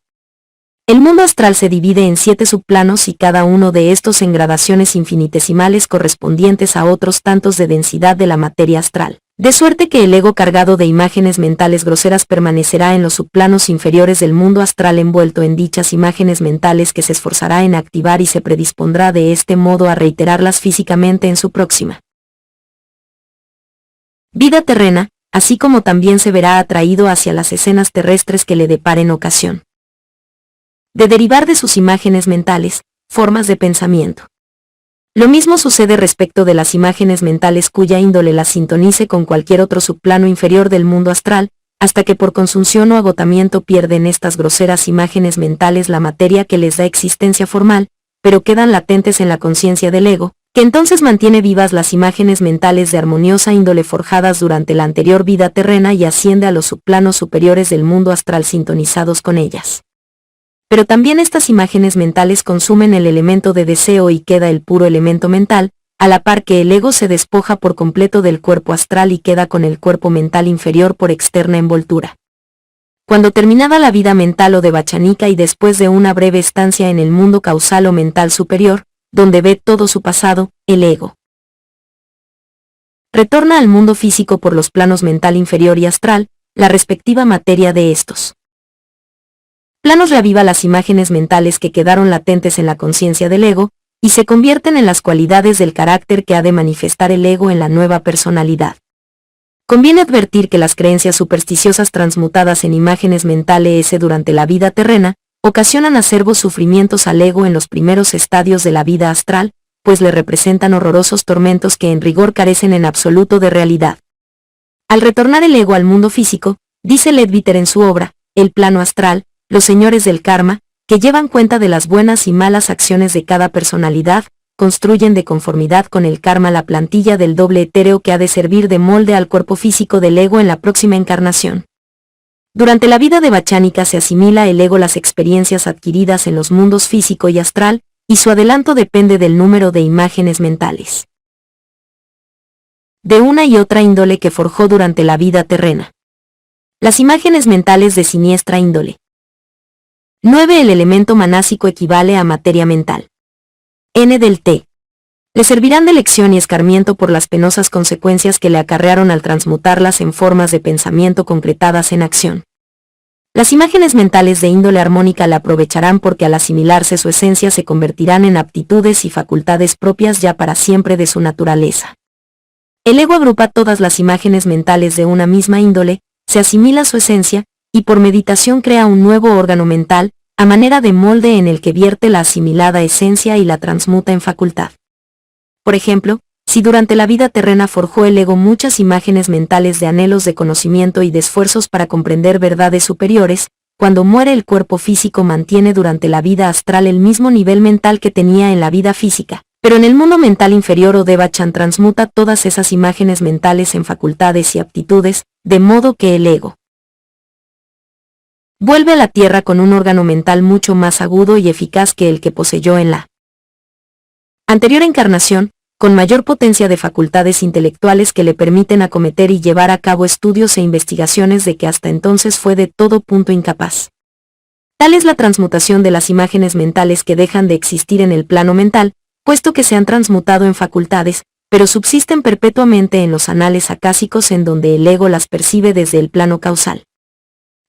El mundo astral se divide en 7 subplanos y cada uno de estos en gradaciones infinitesimales correspondientes a otros tantos de densidad de la materia astral, de suerte que el ego cargado de imágenes mentales groseras permanecerá en los subplanos inferiores del mundo astral envuelto en dichas imágenes mentales que se esforzará en activar y se predispondrá de este modo a reiterarlas físicamente en su próxima vida terrena, así como también se verá atraído hacia las escenas terrestres que le deparen ocasión de derivar de sus imágenes mentales, formas de pensamiento. Lo mismo sucede respecto de las imágenes mentales cuya índole las sintonice con cualquier otro subplano inferior del mundo astral, hasta que por consunción o agotamiento pierden estas groseras imágenes mentales la materia que les da existencia formal, pero quedan latentes en la conciencia del ego, que entonces mantiene vivas las imágenes mentales de armoniosa índole forjadas durante la anterior vida terrena y asciende a los subplanos superiores del mundo astral sintonizados con ellas. Pero también estas imágenes mentales consumen el elemento de deseo y queda el puro elemento mental, a la par que el ego se despoja por completo del cuerpo astral y queda con el cuerpo mental inferior por externa envoltura. Cuando terminada la vida mental o de Vachanika y después de una breve estancia en el mundo causal o mental superior, donde ve todo su pasado, el ego retorna al mundo físico por los planos mental inferior y astral, la respectiva materia de estos planos reaviva las imágenes mentales que quedaron latentes en la conciencia del ego, y se convierten en las cualidades del carácter que ha de manifestar el ego en la nueva personalidad. Conviene advertir que las creencias supersticiosas transmutadas en imágenes mentales durante la vida terrena, ocasionan acerbos sufrimientos al ego en los primeros estadios de la vida astral, pues le representan horrorosos tormentos que en rigor carecen en absoluto de realidad. Al retornar el ego al mundo físico, dice Leadbeater en su obra, El plano astral, los señores del karma, que llevan cuenta de las buenas y malas acciones de cada personalidad, construyen de conformidad con el karma la plantilla del doble etéreo que ha de servir de molde al cuerpo físico del ego en la próxima encarnación. Durante la vida de Vachanika se asimila el ego las experiencias adquiridas en los mundos físico y astral, y su adelanto depende del número de imágenes mentales de una y otra índole que forjó durante la vida terrena. Las imágenes mentales de siniestra índole. 9. El elemento manásico equivale a materia mental. N del T. Le servirán de lección y escarmiento por las penosas consecuencias que le acarrearon al transmutarlas en formas de pensamiento concretadas en acción. Las imágenes mentales de índole armónica la aprovecharán porque al asimilarse su esencia se convertirán en aptitudes y facultades propias ya para siempre de su naturaleza. El ego agrupa todas las imágenes mentales de una misma índole, se asimila su esencia, y por meditación crea un nuevo órgano mental, a manera de molde en el que vierte la asimilada esencia y la transmuta en facultad. Por ejemplo, si durante la vida terrena forjó el ego muchas imágenes mentales de anhelos de conocimiento y de esfuerzos para comprender verdades superiores, cuando muere el cuerpo físico mantiene durante la vida astral el mismo nivel mental que tenía en la vida física, pero en el mundo mental inferior o Devachan transmuta todas esas imágenes mentales en facultades y aptitudes, de modo que el ego vuelve a la tierra con un órgano mental mucho más agudo y eficaz que el que poseyó en la anterior encarnación, con mayor potencia de facultades intelectuales que le permiten acometer y llevar a cabo estudios e investigaciones de que hasta entonces fue de todo punto incapaz. Tal es la transmutación de las imágenes mentales que dejan de existir en el plano mental, puesto que se han transmutado en facultades, pero subsisten perpetuamente en los anales acásicos en donde el ego las percibe desde el plano causal.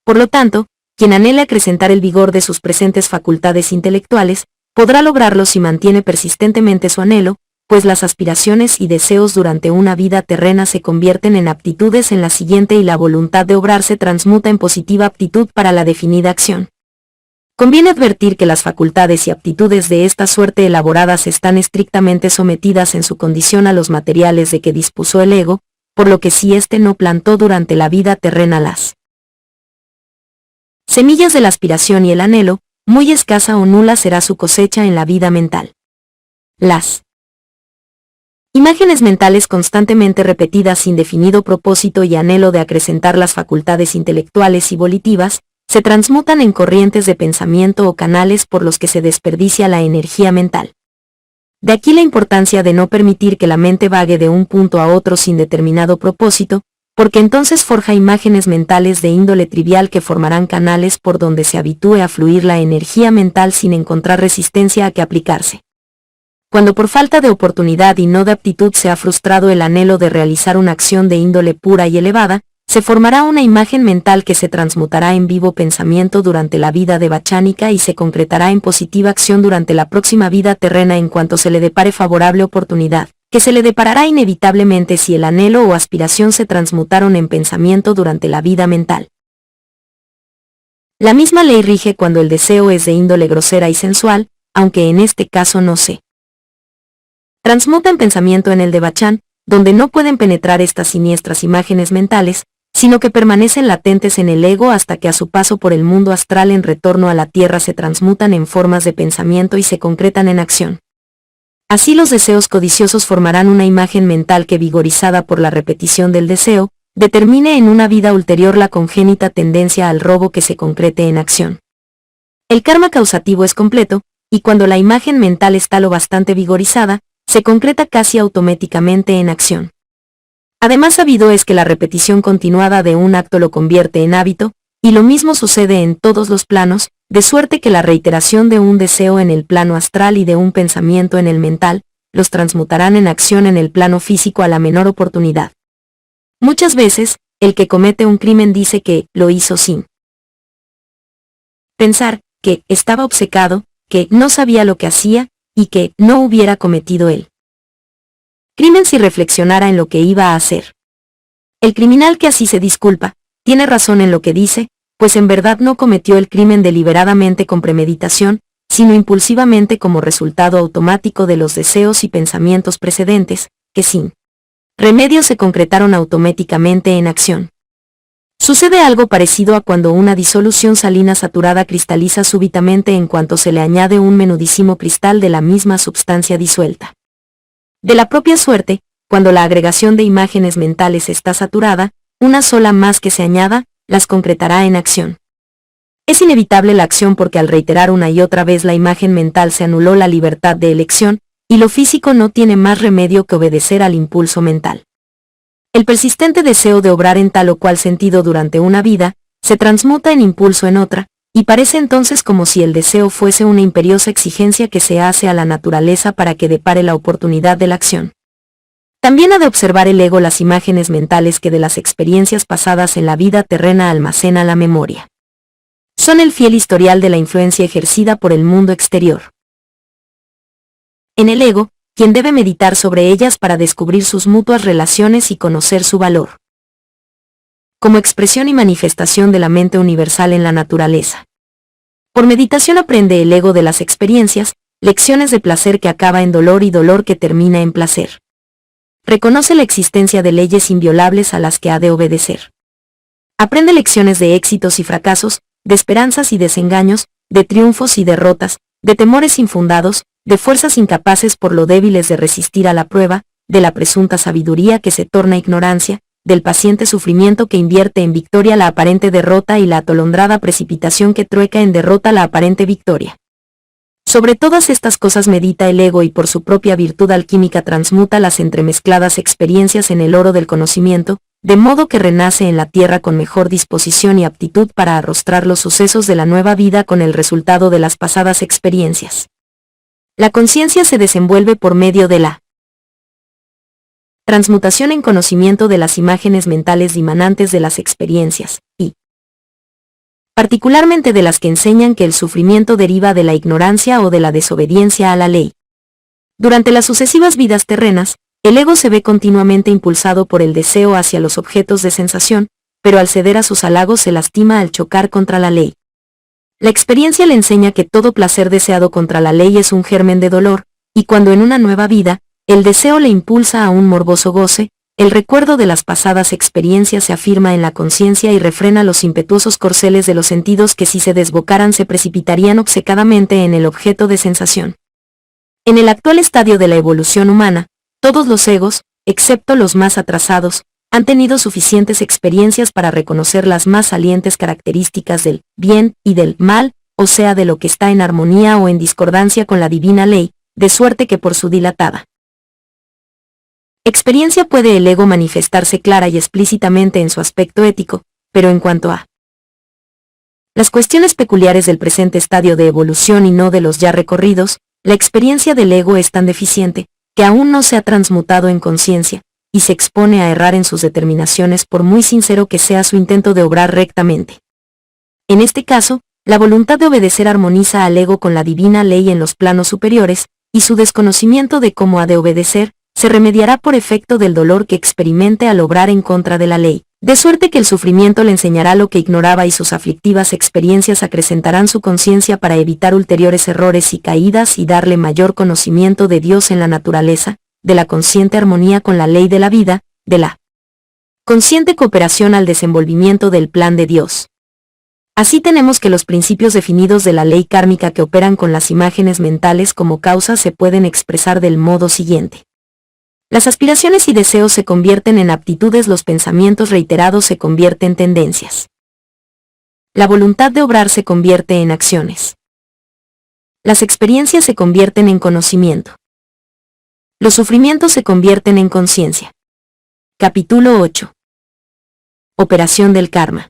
Por lo tanto, quien anhele acrecentar el vigor de sus presentes facultades intelectuales, podrá lograrlo si mantiene persistentemente su anhelo, pues las aspiraciones y deseos durante una vida terrena se convierten en aptitudes en la siguiente y la voluntad de obrar se transmuta en positiva aptitud para la definida acción. Conviene advertir que las facultades y aptitudes de esta suerte elaboradas están estrictamente sometidas en su condición a los materiales de que dispuso el ego, por lo que si éste no plantó durante la vida terrena las semillas de la aspiración y el anhelo, muy escasa o nula será su cosecha en la vida mental. Las imágenes mentales constantemente repetidas sin definido propósito y anhelo de acrecentar las facultades intelectuales y volitivas, se transmutan en corrientes de pensamiento o canales por los que se desperdicia la energía mental. De aquí la importancia de no permitir que la mente vague de un punto a otro sin determinado propósito, porque entonces forja imágenes mentales de índole trivial que formarán canales por donde se habitúe a fluir la energía mental sin encontrar resistencia a que aplicarse. Cuando por falta de oportunidad y no de aptitud se ha frustrado el anhelo de realizar una acción de índole pura y elevada, se formará una imagen mental que se transmutará en vivo pensamiento durante la vida devachánica y se concretará en positiva acción durante la próxima vida terrena en cuanto se le depare favorable oportunidad, que se le deparará inevitablemente si el anhelo o aspiración se transmutaron en pensamiento durante la vida mental. La misma ley rige cuando el deseo es de índole grosera y sensual, aunque en este caso no se transmuta en pensamiento en el devachán, donde no pueden penetrar estas siniestras imágenes mentales, sino que permanecen latentes en el ego hasta que a su paso por el mundo astral en retorno a la tierra se transmutan en formas de pensamiento y se concretan en acción. Así los deseos codiciosos formarán una imagen mental que, vigorizada por la repetición del deseo, determine en una vida ulterior la congénita tendencia al robo que se concrete en acción. El karma causativo es completo, y cuando la imagen mental está lo bastante vigorizada, se concreta casi automáticamente en acción. Además, sabido es que la repetición continuada de un acto lo convierte en hábito, y lo mismo sucede en todos los planos, de suerte que la reiteración de un deseo en el plano astral y de un pensamiento en el mental, los transmutarán en acción en el plano físico a la menor oportunidad. Muchas veces, el que comete un crimen dice que lo hizo sin pensar, que estaba obcecado, que no sabía lo que hacía, y que no hubiera cometido él crimen si reflexionara en lo que iba a hacer. El criminal que así se disculpa, tiene razón en lo que dice, pues en verdad no cometió el crimen deliberadamente con premeditación, sino impulsivamente como resultado automático de los deseos y pensamientos precedentes, que sin remedio se concretaron automáticamente en acción. Sucede algo parecido a cuando una disolución salina saturada cristaliza súbitamente en cuanto se le añade un menudísimo cristal de la misma substancia disuelta. De la propia suerte, cuando la agregación de imágenes mentales está saturada, una sola más que se añada, las concretará en acción. Es inevitable la acción porque al reiterar una y otra vez la imagen mental se anuló la libertad de elección, y lo físico no tiene más remedio que obedecer al impulso mental. El persistente deseo de obrar en tal o cual sentido durante una vida, se transmuta en impulso en otra, y parece entonces como si el deseo fuese una imperiosa exigencia que se hace a la naturaleza para que depare la oportunidad de la acción. También ha de observar el ego las imágenes mentales que de las experiencias pasadas en la vida terrena almacena la memoria. Son el fiel historial de la influencia ejercida por el mundo exterior en el ego, quien debe meditar sobre ellas para descubrir sus mutuas relaciones y conocer su valor como expresión y manifestación de la mente universal en la naturaleza. Por meditación aprende el ego de las experiencias, lecciones de placer que acaba en dolor y dolor que termina en placer. Reconoce la existencia de leyes inviolables a las que ha de obedecer. Aprende lecciones de éxitos y fracasos, de esperanzas y desengaños, de triunfos y derrotas, de temores infundados, de fuerzas incapaces por lo débiles de resistir a la prueba, de la presunta sabiduría que se torna ignorancia, del paciente sufrimiento que invierte en victoria la aparente derrota y la atolondrada precipitación que trueca en derrota la aparente victoria. Sobre todas estas cosas medita el ego y por su propia virtud alquímica transmuta las entremezcladas experiencias en el oro del conocimiento, de modo que renace en la tierra con mejor disposición y aptitud para arrostrar los sucesos de la nueva vida con el resultado de las pasadas experiencias. La conciencia se desenvuelve por medio de la transmutación en conocimiento de las imágenes mentales dimanantes de las experiencias, y particularmente de las que enseñan que el sufrimiento deriva de la ignorancia o de la desobediencia a la ley. Durante las sucesivas vidas terrenas, el ego se ve continuamente impulsado por el deseo hacia los objetos de sensación, pero al ceder a sus halagos se lastima al chocar contra la ley. La experiencia le enseña que todo placer deseado contra la ley es un germen de dolor, y cuando en una nueva vida, el deseo le impulsa a un morboso goce, el recuerdo de las pasadas experiencias se afirma en la conciencia y refrena los impetuosos corceles de los sentidos que si se desbocaran se precipitarían obcecadamente en el objeto de sensación. En el actual estadio de la evolución humana, todos los egos, excepto los más atrasados, han tenido suficientes experiencias para reconocer las más salientes características del bien y del mal, o sea de lo que está en armonía o en discordancia con la divina ley, de suerte que por su dilatada experiencia puede el ego manifestarse clara y explícitamente en su aspecto ético, pero en cuanto a las cuestiones peculiares del presente estadio de evolución y no de los ya recorridos, la experiencia del ego es tan deficiente, que aún no se ha transmutado en conciencia, y se expone a errar en sus determinaciones por muy sincero que sea su intento de obrar rectamente. En este caso, la voluntad de obedecer armoniza al ego con la divina ley en los planos superiores, y su desconocimiento de cómo ha de obedecer, se remediará por efecto del dolor que experimente al obrar en contra de la ley, de suerte que el sufrimiento le enseñará lo que ignoraba y sus aflictivas experiencias acrecentarán su conciencia para evitar ulteriores errores y caídas y darle mayor conocimiento de Dios en la naturaleza, de la consciente armonía con la ley de la vida, de la consciente cooperación al desenvolvimiento del plan de Dios. Así tenemos que los principios definidos de la ley kármica que operan con las imágenes mentales como causas se pueden expresar del modo siguiente. Las aspiraciones y deseos se convierten en aptitudes, los pensamientos reiterados se convierten en tendencias. La voluntad de obrar se convierte en acciones. Las experiencias se convierten en conocimiento. Los sufrimientos se convierten en conciencia. Capítulo 8. Operación del karma.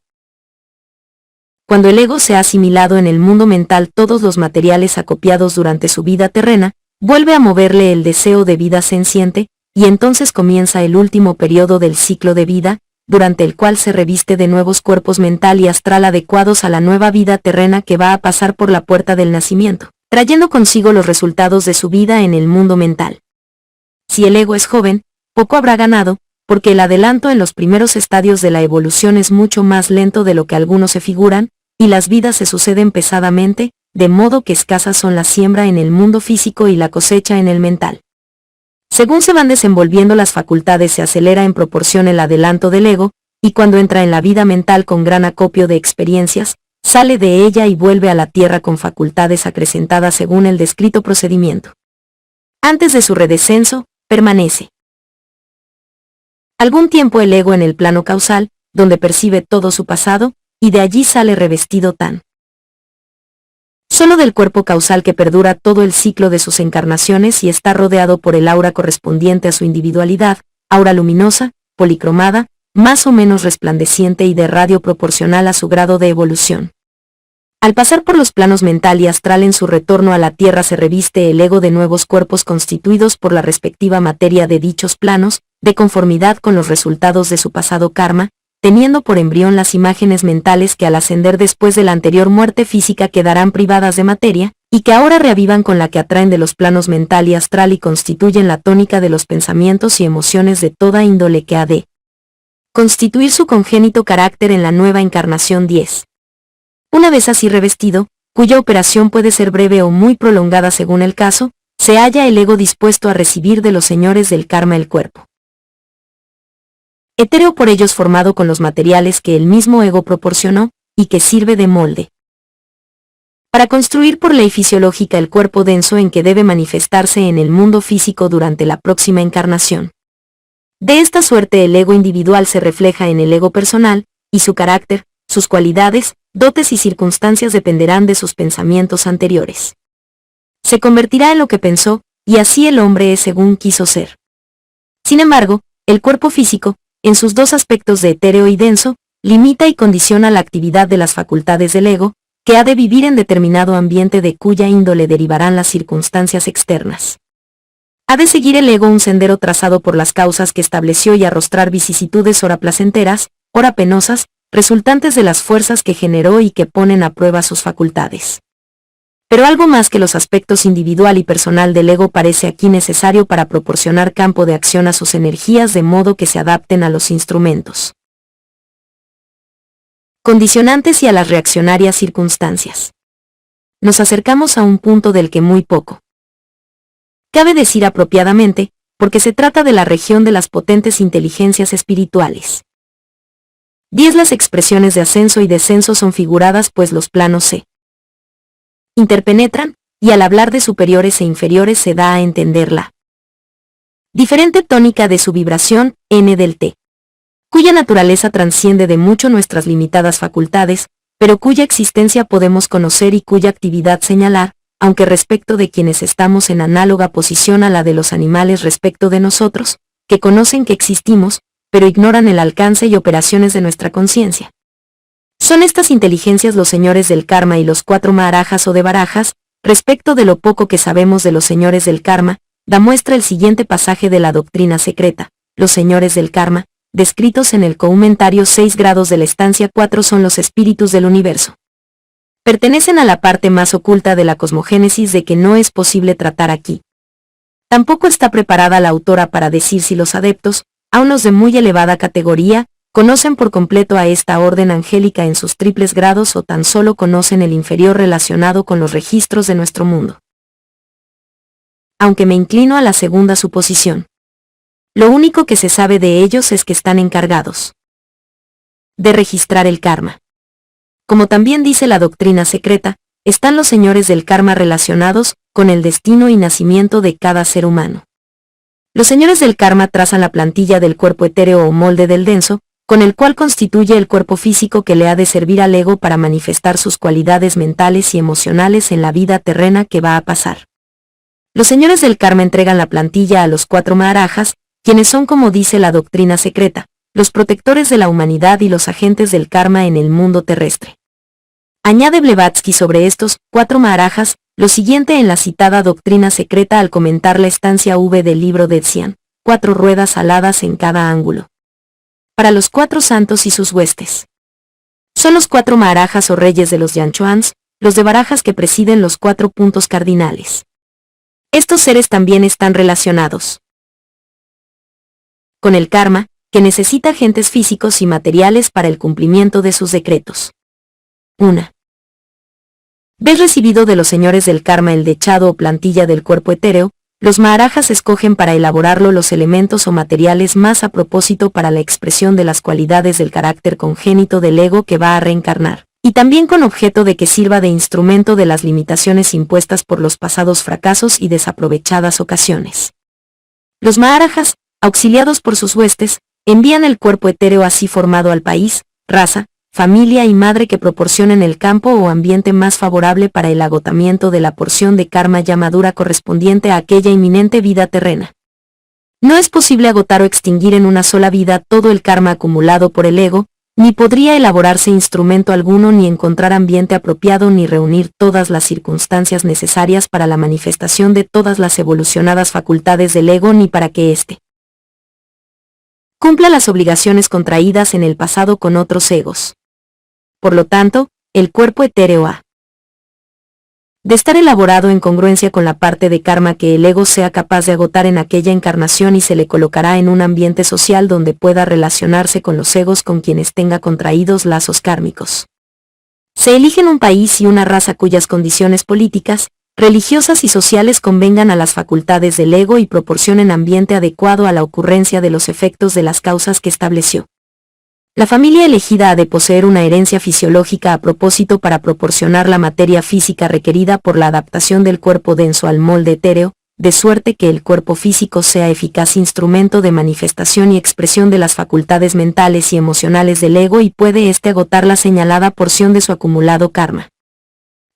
Cuando el ego se ha asimilado en el mundo mental todos los materiales acopiados durante su vida terrena, vuelve a moverle el deseo de vida senciente, y entonces comienza el último periodo del ciclo de vida, durante el cual se reviste de nuevos cuerpos mental y astral adecuados a la nueva vida terrena que va a pasar por la puerta del nacimiento, trayendo consigo los resultados de su vida en el mundo mental. Si el ego es joven, poco habrá ganado, porque el adelanto en los primeros estadios de la evolución es mucho más lento de lo que algunos se figuran, y las vidas se suceden pesadamente, de modo que escasas son la siembra en el mundo físico y la cosecha en el mental. Según se van desenvolviendo las facultades se acelera en proporción el adelanto del ego, y cuando entra en la vida mental con gran acopio de experiencias, sale de ella y vuelve a la tierra con facultades acrecentadas según el descrito procedimiento. Antes de su redescenso, permanece algún tiempo el ego en el plano causal, donde percibe todo su pasado, y de allí sale revestido tan solo del cuerpo causal que perdura todo el ciclo de sus encarnaciones y está rodeado por el aura correspondiente a su individualidad, aura luminosa, policromada, más o menos resplandeciente y de radio proporcional a su grado de evolución. Al pasar por los planos mental y astral en su retorno a la Tierra se reviste el ego de nuevos cuerpos constituidos por la respectiva materia de dichos planos, de conformidad con los resultados de su pasado karma, teniendo por embrión las imágenes mentales que al ascender después de la anterior muerte física quedarán privadas de materia, y que ahora reavivan con la que atraen de los planos mental y astral y constituyen la tónica de los pensamientos y emociones de toda índole que ha de constituir su congénito carácter en la nueva encarnación 10. Una vez así revestido, cuya operación puede ser breve o muy prolongada según el caso, se halla el ego dispuesto a recibir de los señores del karma el cuerpo etéreo por ellos formado con los materiales que el mismo ego proporcionó, y que sirve de molde para construir por ley fisiológica el cuerpo denso en que debe manifestarse en el mundo físico durante la próxima encarnación. De esta suerte el ego individual se refleja en el ego personal, y su carácter, sus cualidades, dotes y circunstancias dependerán de sus pensamientos anteriores. Se convertirá en lo que pensó, y así el hombre es según quiso ser. Sin embargo, el cuerpo físico, en sus dos aspectos de etéreo y denso, limita y condiciona la actividad de las facultades del ego, que ha de vivir en determinado ambiente de cuya índole derivarán las circunstancias externas. Ha de seguir el ego un sendero trazado por las causas que estableció y arrostrar vicisitudes ora placenteras, ora penosas, resultantes de las fuerzas que generó y que ponen a prueba sus facultades. Pero algo más que los aspectos individual y personal del ego parece aquí necesario para proporcionar campo de acción a sus energías de modo que se adapten a los instrumentos condicionantes y a las reaccionarias circunstancias. Nos acercamos a un punto del que muy poco cabe decir apropiadamente, porque se trata de la región de las potentes inteligencias espirituales. 10 Las expresiones de ascenso y descenso son figuradas pues los planos se interpenetran, y al hablar de superiores e inferiores se da a entender la diferente tónica de su vibración, n del t, cuya naturaleza transciende de mucho nuestras limitadas facultades, pero cuya existencia podemos conocer y cuya actividad señalar, aunque respecto de quienes estamos en análoga posición a la de los animales respecto de nosotros, que conocen que existimos, pero ignoran el alcance y operaciones de nuestra conciencia. Son estas inteligencias los señores del karma y los 4 maharajas o de barajas. Respecto de lo poco que sabemos de los señores del karma, da muestra el siguiente pasaje de la doctrina secreta. Los señores del karma, descritos en el comentario 6 grados de la estancia 4, son los espíritus del universo. Pertenecen a la parte más oculta de la cosmogénesis de que no es posible tratar aquí. Tampoco está preparada la autora para decir si los adeptos, aun los de muy elevada categoría, conocen por completo a esta orden angélica en sus triples grados o tan solo conocen el inferior relacionado con los registros de nuestro mundo. Aunque me inclino a la segunda suposición. Lo único que se sabe de ellos es que están encargados de registrar el karma. Como también dice la doctrina secreta, están los señores del karma relacionados con el destino y nacimiento de cada ser humano. Los señores del karma trazan la plantilla del cuerpo etéreo o molde del denso, con el cual constituye el cuerpo físico que le ha de servir al ego para manifestar sus cualidades mentales y emocionales en la vida terrena que va a pasar. Los señores del karma entregan la plantilla a los 4 maharajas, quienes son, como dice la doctrina secreta, los protectores de la humanidad y los agentes del karma en el mundo terrestre. Añade Blavatsky sobre estos 4 maharajas lo siguiente en la citada doctrina secreta al comentar la estancia V del libro de Xian: 4 ruedas aladas en cada ángulo. Para los 4 santos y sus huestes. Son los 4 maharajas o reyes de los Yanchuans, los de barajas que presiden los 4 puntos cardinales. Estos seres también están relacionados con el karma, que necesita agentes físicos y materiales para el cumplimiento de sus decretos. 1. Vez recibido de los señores del karma el dechado o plantilla del cuerpo etéreo, los maharajas escogen para elaborarlo los elementos o materiales más a propósito para la expresión de las cualidades del carácter congénito del ego que va a reencarnar, y también con objeto de que sirva de instrumento de las limitaciones impuestas por los pasados fracasos y desaprovechadas ocasiones. Los maharajas, auxiliados por sus huestes, envían el cuerpo etéreo así formado al país, raza, familia y madre que proporcionen el campo o ambiente más favorable para el agotamiento de la porción de karma ya madura correspondiente a aquella inminente vida terrena. No es posible agotar o extinguir en una sola vida todo el karma acumulado por el ego, ni podría elaborarse instrumento alguno ni encontrar ambiente apropiado ni reunir todas las circunstancias necesarias para la manifestación de todas las evolucionadas facultades del ego ni para que éste cumpla las obligaciones contraídas en el pasado con otros egos. Por lo tanto, el cuerpo etéreo ha de estar elaborado en congruencia con la parte de karma que el ego sea capaz de agotar en aquella encarnación y se le colocará en un ambiente social donde pueda relacionarse con los egos con quienes tenga contraídos lazos kármicos. Se eligen un país y una raza cuyas condiciones políticas, religiosas y sociales convengan a las facultades del ego y proporcionen ambiente adecuado a la ocurrencia de los efectos de las causas que estableció. La familia elegida ha de poseer una herencia fisiológica a propósito para proporcionar la materia física requerida por la adaptación del cuerpo denso al molde etéreo, de suerte que el cuerpo físico sea eficaz instrumento de manifestación y expresión de las facultades mentales y emocionales del ego y puede éste agotar la señalada porción de su acumulado karma.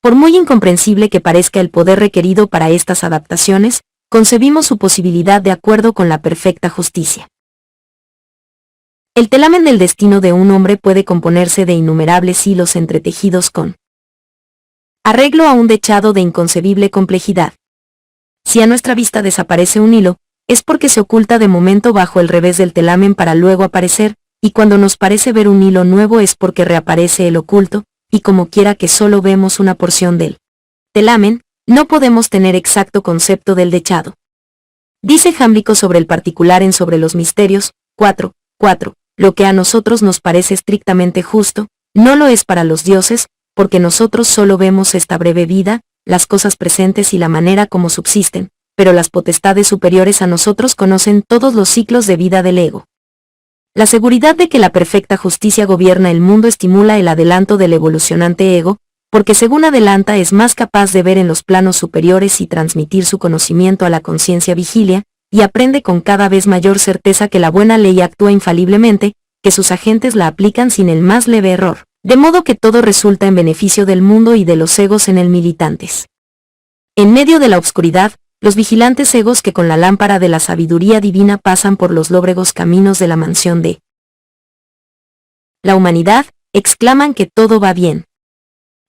Por muy incomprensible que parezca el poder requerido para estas adaptaciones, concebimos su posibilidad de acuerdo con la perfecta justicia. El telamen del destino de un hombre puede componerse de innumerables hilos entretejidos con arreglo a un dechado de inconcebible complejidad. Si a nuestra vista desaparece un hilo, es porque se oculta de momento bajo el revés del telamen para luego aparecer, y cuando nos parece ver un hilo nuevo es porque reaparece el oculto, y como quiera que solo vemos una porción de él. telamen, no podemos tener exacto concepto del dechado. Dice Jámblico sobre el particular en Sobre los Misterios, 4:4, lo que a nosotros nos parece estrictamente justo, no lo es para los dioses, porque nosotros solo vemos esta breve vida, las cosas presentes y la manera como subsisten, pero las potestades superiores a nosotros conocen todos los ciclos de vida del ego. La seguridad de que la perfecta justicia gobierna el mundo estimula el adelanto del evolucionante ego, porque según adelanta es más capaz de ver en los planos superiores y transmitir su conocimiento a la conciencia vigilia, y aprende con cada vez mayor certeza que la buena ley actúa infaliblemente, que sus agentes la aplican sin el más leve error, de modo que todo resulta en beneficio del mundo y de los egos en él militantes. En medio de la obscuridad, los vigilantes egos que con la lámpara de la sabiduría divina pasan por los lóbregos caminos de la mansión de la humanidad, exclaman que todo va bien.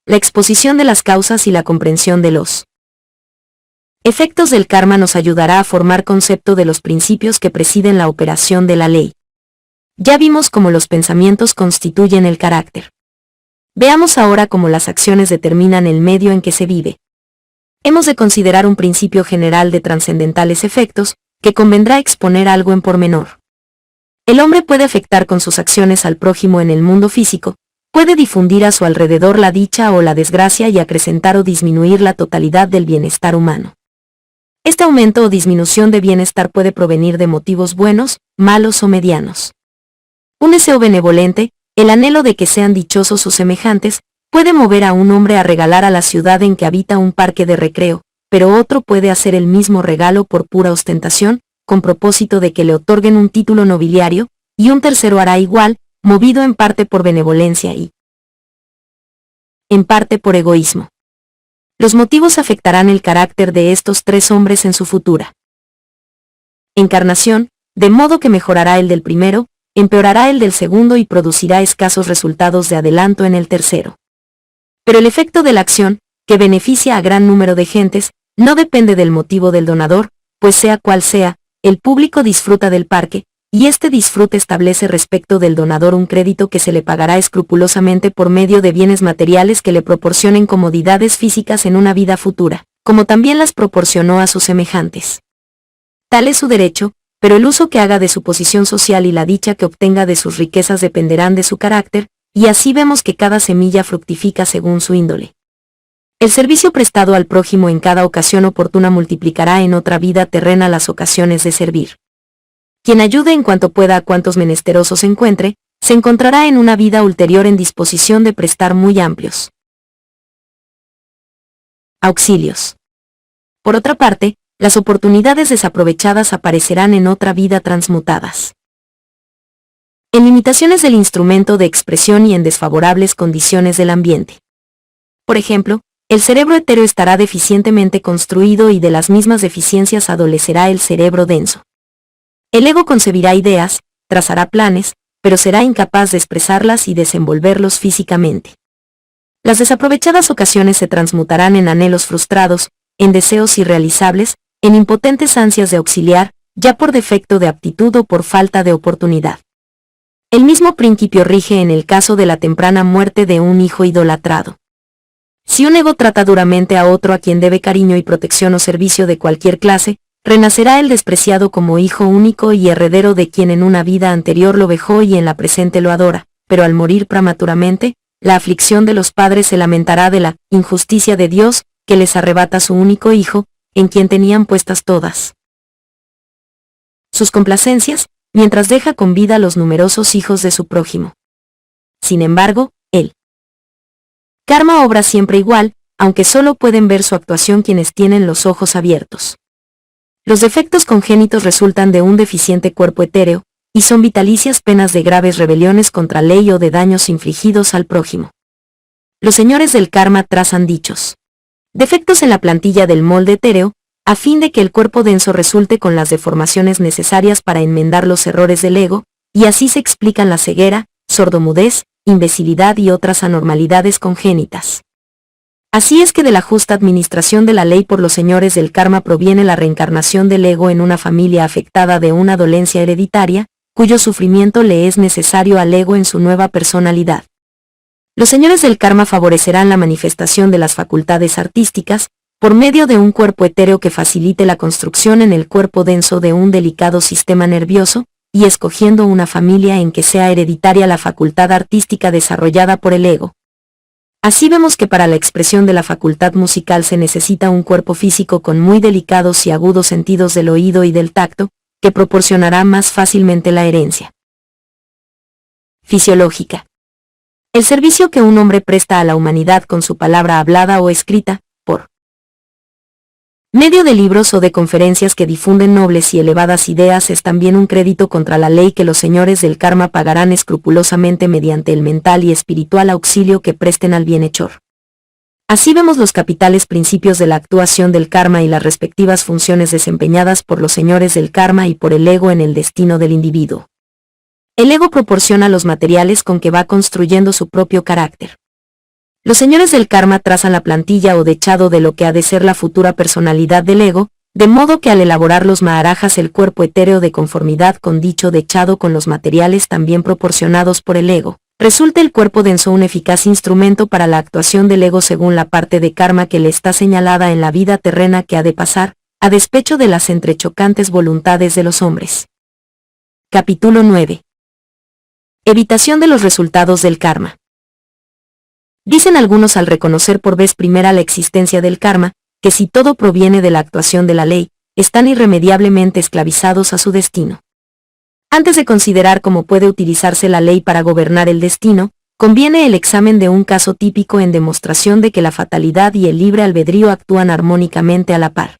La exposición de las causas y la comprensión de los efectos del karma nos ayudará a formar concepto de los principios que presiden la operación de la ley. Ya vimos cómo los pensamientos constituyen el carácter. Veamos ahora cómo las acciones determinan el medio en que se vive. Hemos de considerar un principio general de trascendentales efectos, que convendrá exponer algo en pormenor. El hombre puede afectar con sus acciones al prójimo en el mundo físico, puede difundir a su alrededor la dicha o la desgracia y acrecentar o disminuir la totalidad del bienestar humano. Este aumento o disminución de bienestar puede provenir de motivos buenos, malos o medianos. Un deseo benevolente, el anhelo de que sean dichosos sus semejantes, puede mover a un hombre a regalar a la ciudad en que habita un parque de recreo, pero otro puede hacer el mismo regalo por pura ostentación, con propósito de que le otorguen un título nobiliario, y un tercero hará igual, movido en parte por benevolencia y en parte por egoísmo. Los motivos afectarán el carácter de estos tres hombres en su futura encarnación, de modo que mejorará el del primero, empeorará el del segundo y producirá escasos resultados de adelanto en el tercero. Pero el efecto de la acción, que beneficia a gran número de gentes, no depende del motivo del donador, pues sea cual sea, el público disfruta del parque, y este disfrute establece respecto del donador un crédito que se le pagará escrupulosamente por medio de bienes materiales que le proporcionen comodidades físicas en una vida futura, como también las proporcionó a sus semejantes. Tal es su derecho, pero el uso que haga de su posición social y la dicha que obtenga de sus riquezas dependerán de su carácter, y así vemos que cada semilla fructifica según su índole. El servicio prestado al prójimo en cada ocasión oportuna multiplicará en otra vida terrena las ocasiones de servir. Quien ayude en cuanto pueda a cuantos menesterosos encuentre, se encontrará en una vida ulterior en disposición de prestar muy amplios auxilios. Por otra parte, las oportunidades desaprovechadas aparecerán en otra vida transmutadas en limitaciones del instrumento de expresión y en desfavorables condiciones del ambiente. Por ejemplo, el cerebro etéreo estará deficientemente construido y de las mismas deficiencias adolecerá el cerebro denso. El ego concebirá ideas, trazará planes, pero será incapaz de expresarlas y desenvolverlos físicamente. Las desaprovechadas ocasiones se transmutarán en anhelos frustrados, en deseos irrealizables, en impotentes ansias de auxiliar, ya por defecto de aptitud o por falta de oportunidad. El mismo principio rige en el caso de la temprana muerte de un hijo idolatrado. Si un ego trata duramente a otro a quien debe cariño y protección o servicio de cualquier clase, renacerá el despreciado como hijo único y heredero de quien en una vida anterior lo vejó y en la presente lo adora, pero al morir prematuramente, la aflicción de los padres se lamentará de la injusticia de Dios, que les arrebata su único hijo, en quien tenían puestas todas sus complacencias, mientras deja con vida a los numerosos hijos de su prójimo. Sin embargo, el karma obra siempre igual, aunque solo pueden ver su actuación quienes tienen los ojos abiertos. Los defectos congénitos resultan de un deficiente cuerpo etéreo, y son vitalicias penas de graves rebeliones contra ley o de daños infligidos al prójimo. Los señores del karma trazan dichos defectos en la plantilla del molde etéreo, a fin de que el cuerpo denso resulte con las deformaciones necesarias para enmendar los errores del ego, y así se explican la ceguera, sordomudez, imbecilidad y otras anormalidades congénitas. Así es que de la justa administración de la ley por los señores del karma proviene la reencarnación del ego en una familia afectada de una dolencia hereditaria, cuyo sufrimiento le es necesario al ego en su nueva personalidad. Los señores del karma favorecerán la manifestación de las facultades artísticas, por medio de un cuerpo etéreo que facilite la construcción en el cuerpo denso de un delicado sistema nervioso, y escogiendo una familia en que sea hereditaria la facultad artística desarrollada por el ego. Así vemos que para la expresión de la facultad musical se necesita un cuerpo físico con muy delicados y agudos sentidos del oído y del tacto, que proporcionará más fácilmente la herencia. Fisiológica. El servicio que un hombre presta a la humanidad con su palabra hablada o escrita, por medio de libros o de conferencias que difunden nobles y elevadas ideas, es también un crédito contra la ley que los señores del karma pagarán escrupulosamente mediante el mental y espiritual auxilio que presten al bienhechor. Así vemos los capitales principios de la actuación del karma y las respectivas funciones desempeñadas por los señores del karma y por el ego en el destino del individuo. El ego proporciona los materiales con que va construyendo su propio carácter. Los señores del karma trazan la plantilla o dechado de lo que ha de ser la futura personalidad del ego, de modo que al elaborar los maharajas el cuerpo etéreo de conformidad con dicho dechado con los materiales también proporcionados por el ego, resulta el cuerpo denso un eficaz instrumento para la actuación del ego según la parte de karma que le está señalada en la vida terrena que ha de pasar, a despecho de las entrechocantes voluntades de los hombres. Capítulo 9. Evitación de los resultados del karma. Dicen algunos al reconocer por vez primera la existencia del karma, que si todo proviene de la actuación de la ley, están irremediablemente esclavizados a su destino. Antes de considerar cómo puede utilizarse la ley para gobernar el destino, conviene el examen de un caso típico en demostración de que la fatalidad y el libre albedrío actúan armónicamente a la par.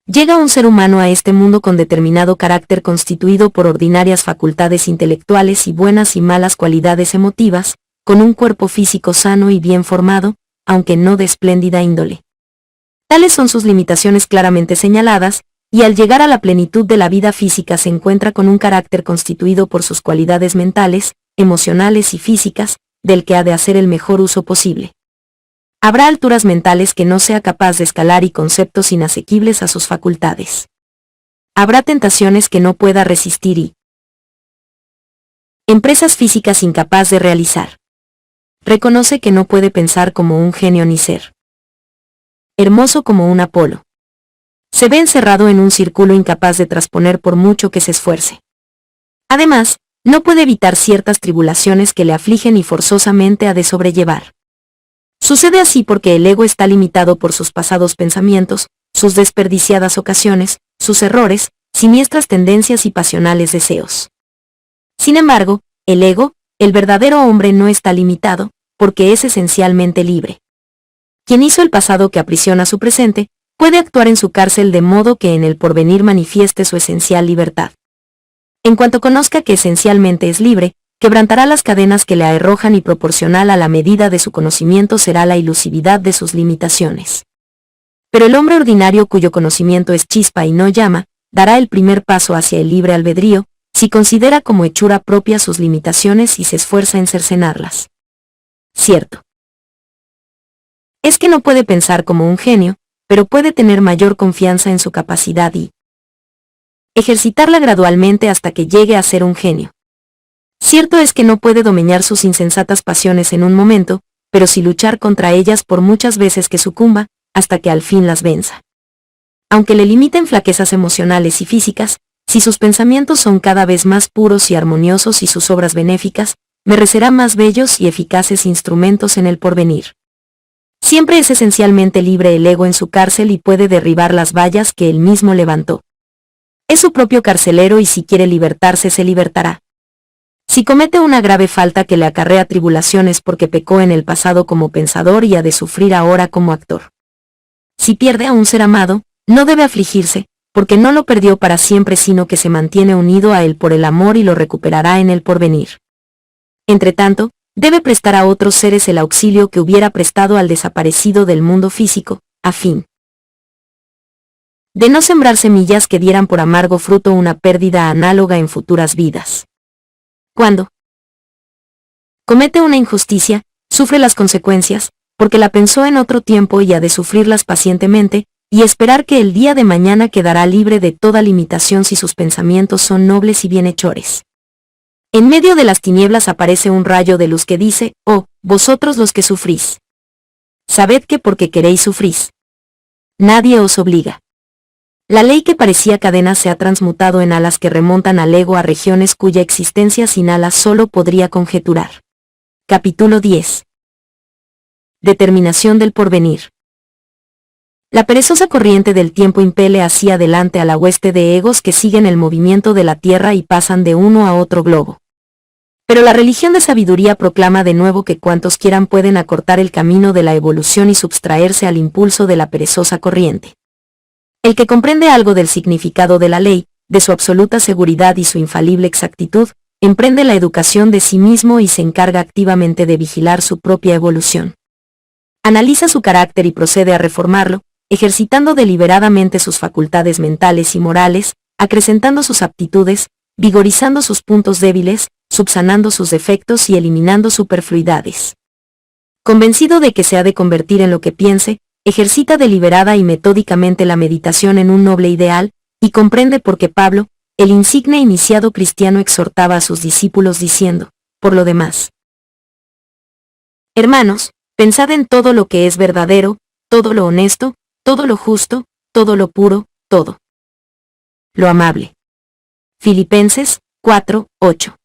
Llega un ser humano a este mundo con determinado carácter constituido por ordinarias facultades intelectuales y buenas y malas cualidades emotivas, con un cuerpo físico sano y bien formado, aunque no de espléndida índole. Tales son sus limitaciones claramente señaladas, y al llegar a la plenitud de la vida física se encuentra con un carácter constituido por sus cualidades mentales, emocionales y físicas, del que ha de hacer el mejor uso posible. Habrá alturas mentales que no sea capaz de escalar y conceptos inasequibles a sus facultades. Habrá tentaciones que no pueda resistir y empresas físicas incapaz de realizar. Reconoce que no puede pensar como un genio ni ser hermoso como un Apolo. Se ve encerrado en un círculo incapaz de trasponer por mucho que se esfuerce. Además, no puede evitar ciertas tribulaciones que le afligen y forzosamente ha de sobrellevar. Sucede así porque el ego está limitado por sus pasados pensamientos, sus desperdiciadas ocasiones, sus errores, siniestras tendencias y pasionales deseos. Sin embargo, el ego, el verdadero hombre, no está limitado, porque es esencialmente libre. Quien hizo el pasado que aprisiona su presente, puede actuar en su cárcel de modo que en el porvenir manifieste su esencial libertad. En cuanto conozca que esencialmente es libre, quebrantará las cadenas que le arrojan y proporcional a la medida de su conocimiento será la ilusividad de sus limitaciones. Pero el hombre ordinario cuyo conocimiento es chispa y no llama, dará el primer paso hacia el libre albedrío, si considera como hechura propia sus limitaciones y se esfuerza en cercenarlas. Cierto es que no puede pensar como un genio, pero puede tener mayor confianza en su capacidad y ejercitarla gradualmente hasta que llegue a ser un genio. Cierto es que no puede domeñar sus insensatas pasiones en un momento, pero sí luchar contra ellas por muchas veces que sucumba, hasta que al fin las venza. Aunque le limiten flaquezas emocionales y físicas, si sus pensamientos son cada vez más puros y armoniosos y sus obras benéficas, merecerá más bellos y eficaces instrumentos en el porvenir. Siempre es esencialmente libre el ego en su cárcel y puede derribar las vallas que él mismo levantó. Es su propio carcelero y si quiere libertarse se libertará. Si comete una grave falta que le acarrea tribulaciones porque pecó en el pasado como pensador y ha de sufrir ahora como actor. Si pierde a un ser amado, no debe afligirse, porque no lo perdió para siempre sino que se mantiene unido a él por el amor y lo recuperará en el porvenir. Entretanto, debe prestar a otros seres el auxilio que hubiera prestado al desaparecido del mundo físico, a fin de no sembrar semillas que dieran por amargo fruto una pérdida análoga en futuras vidas. Cuando comete una injusticia, sufre las consecuencias, porque la pensó en otro tiempo y ha de sufrirlas pacientemente, y esperar que el día de mañana quedará libre de toda limitación si sus pensamientos son nobles y bienhechores. En medio de las tinieblas aparece un rayo de luz que dice, oh, vosotros los que sufrís. Sabed que porque queréis sufrís. Nadie os obliga. La ley que parecía cadena se ha transmutado en alas que remontan al ego a regiones cuya existencia sin alas solo podría conjeturar. Capítulo 10. Determinación del porvenir. La perezosa corriente del tiempo impele hacia adelante a la hueste de egos que siguen el movimiento de la Tierra y pasan de uno a otro globo. Pero la religión de sabiduría proclama de nuevo que cuantos quieran pueden acortar el camino de la evolución y subtraerse al impulso de la perezosa corriente. El que comprende algo del significado de la ley, de su absoluta seguridad y su infalible exactitud, emprende la educación de sí mismo y se encarga activamente de vigilar su propia evolución. Analiza su carácter y procede a reformarlo, ejercitando deliberadamente sus facultades mentales y morales, acrecentando sus aptitudes, vigorizando sus puntos débiles, subsanando sus defectos y eliminando superfluidades. Convencido de que se ha de convertir en lo que piense, ejercita deliberada y metódicamente la meditación en un noble ideal, y comprende por qué Pablo, el insigne iniciado cristiano, exhortaba a sus discípulos diciendo, por lo demás: hermanos, pensad en todo lo que es verdadero, todo lo honesto, todo lo justo, todo lo puro, todo lo amable. Filipenses 4:8.